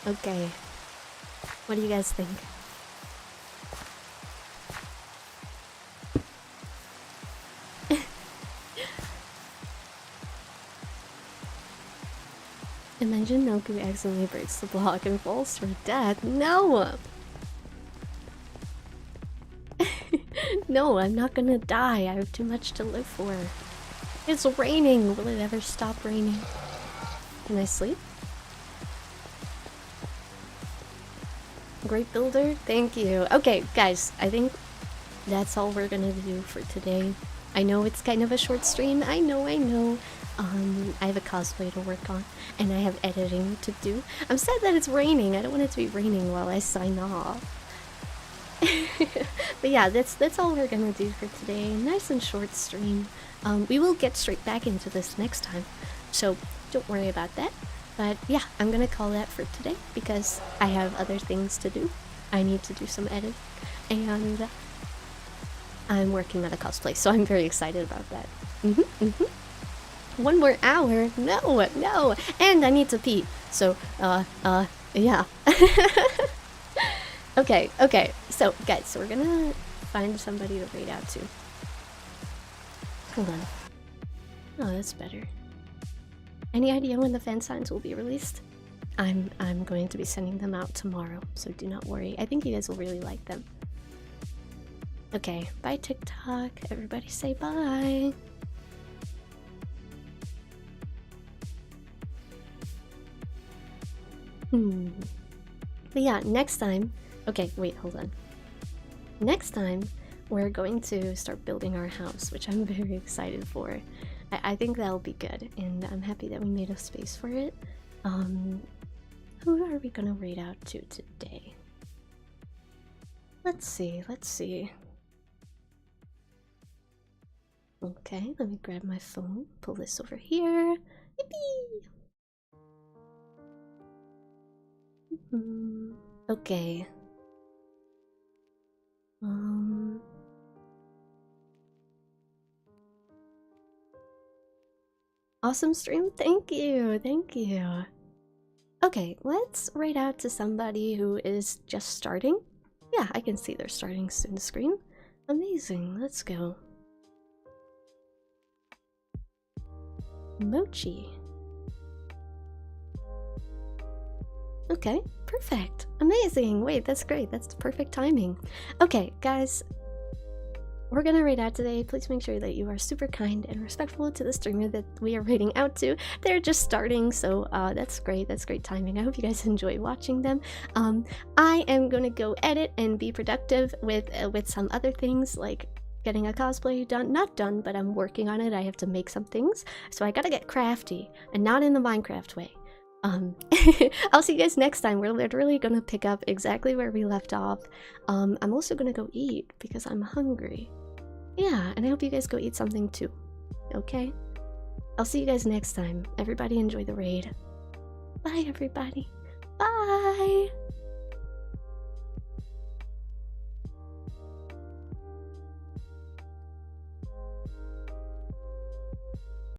Okay. What do you guys think? Imagine Noku accidentally breaks the block and falls to her death. No! No, I'm not gonna die. I have too much to live for. It's raining! Will it ever stop raining? Can I sleep? Great builder, thank you. Okay, guys, I think that's all we're gonna do for today. I know it's kind of a short stream. I know. I have a cosplay to work on, and I have editing to do. I'm sad that it's raining. I don't want it to be raining while I sign off. But yeah, that's all we're gonna do for today. Nice and short stream. We will get straight back into this next time, so don't worry about that. But yeah, I'm gonna call that for today because I have other things to do. I need to do some editing, and I'm working on a cosplay, so I'm very excited about that. 1 more hour? No, and I need to pee. So, yeah. Okay. So, guys, so we're gonna find somebody to raid out to. Hold on. Oh, that's better. Any idea when the fan signs will be released? I'm going to be sending them out tomorrow, so do not worry. I think you guys will really like them. Okay, bye TikTok. Everybody say bye. But yeah, next time... Okay, wait, hold on. Next time, we're going to start building our house, which I'm very excited for. I think that'll be good, and I'm happy that we made a space for it. Who are we gonna raid out to today? Let's see, let's see. Okay, let me grab my phone, pull this over here. Yippee! Okay. Awesome stream, thank you, thank you. Okay, let's raid out to somebody who is just starting. Yeah, I can see they're starting soon to screen. Amazing, let's go. Mochi. Okay, perfect. Amazing. Wait, that's great. That's perfect timing. Okay, guys, we're gonna raid out today. Please make sure that you are super kind and respectful to the streamer that we are raiding out to. They're just starting, so that's great. That's great timing. I hope you guys enjoy watching them. I am gonna go edit and be productive with some other things like getting a cosplay done. Not done, but I'm working on it. I have to make some things, so I gotta get crafty, and not in the Minecraft way. I'll see you guys next time. We're literally gonna pick up exactly where we left off. I'm also gonna go eat because I'm hungry. Yeah, and I hope you guys go eat something too. Okay? I'll see you guys next time. Everybody enjoy the raid. Bye, everybody. Bye!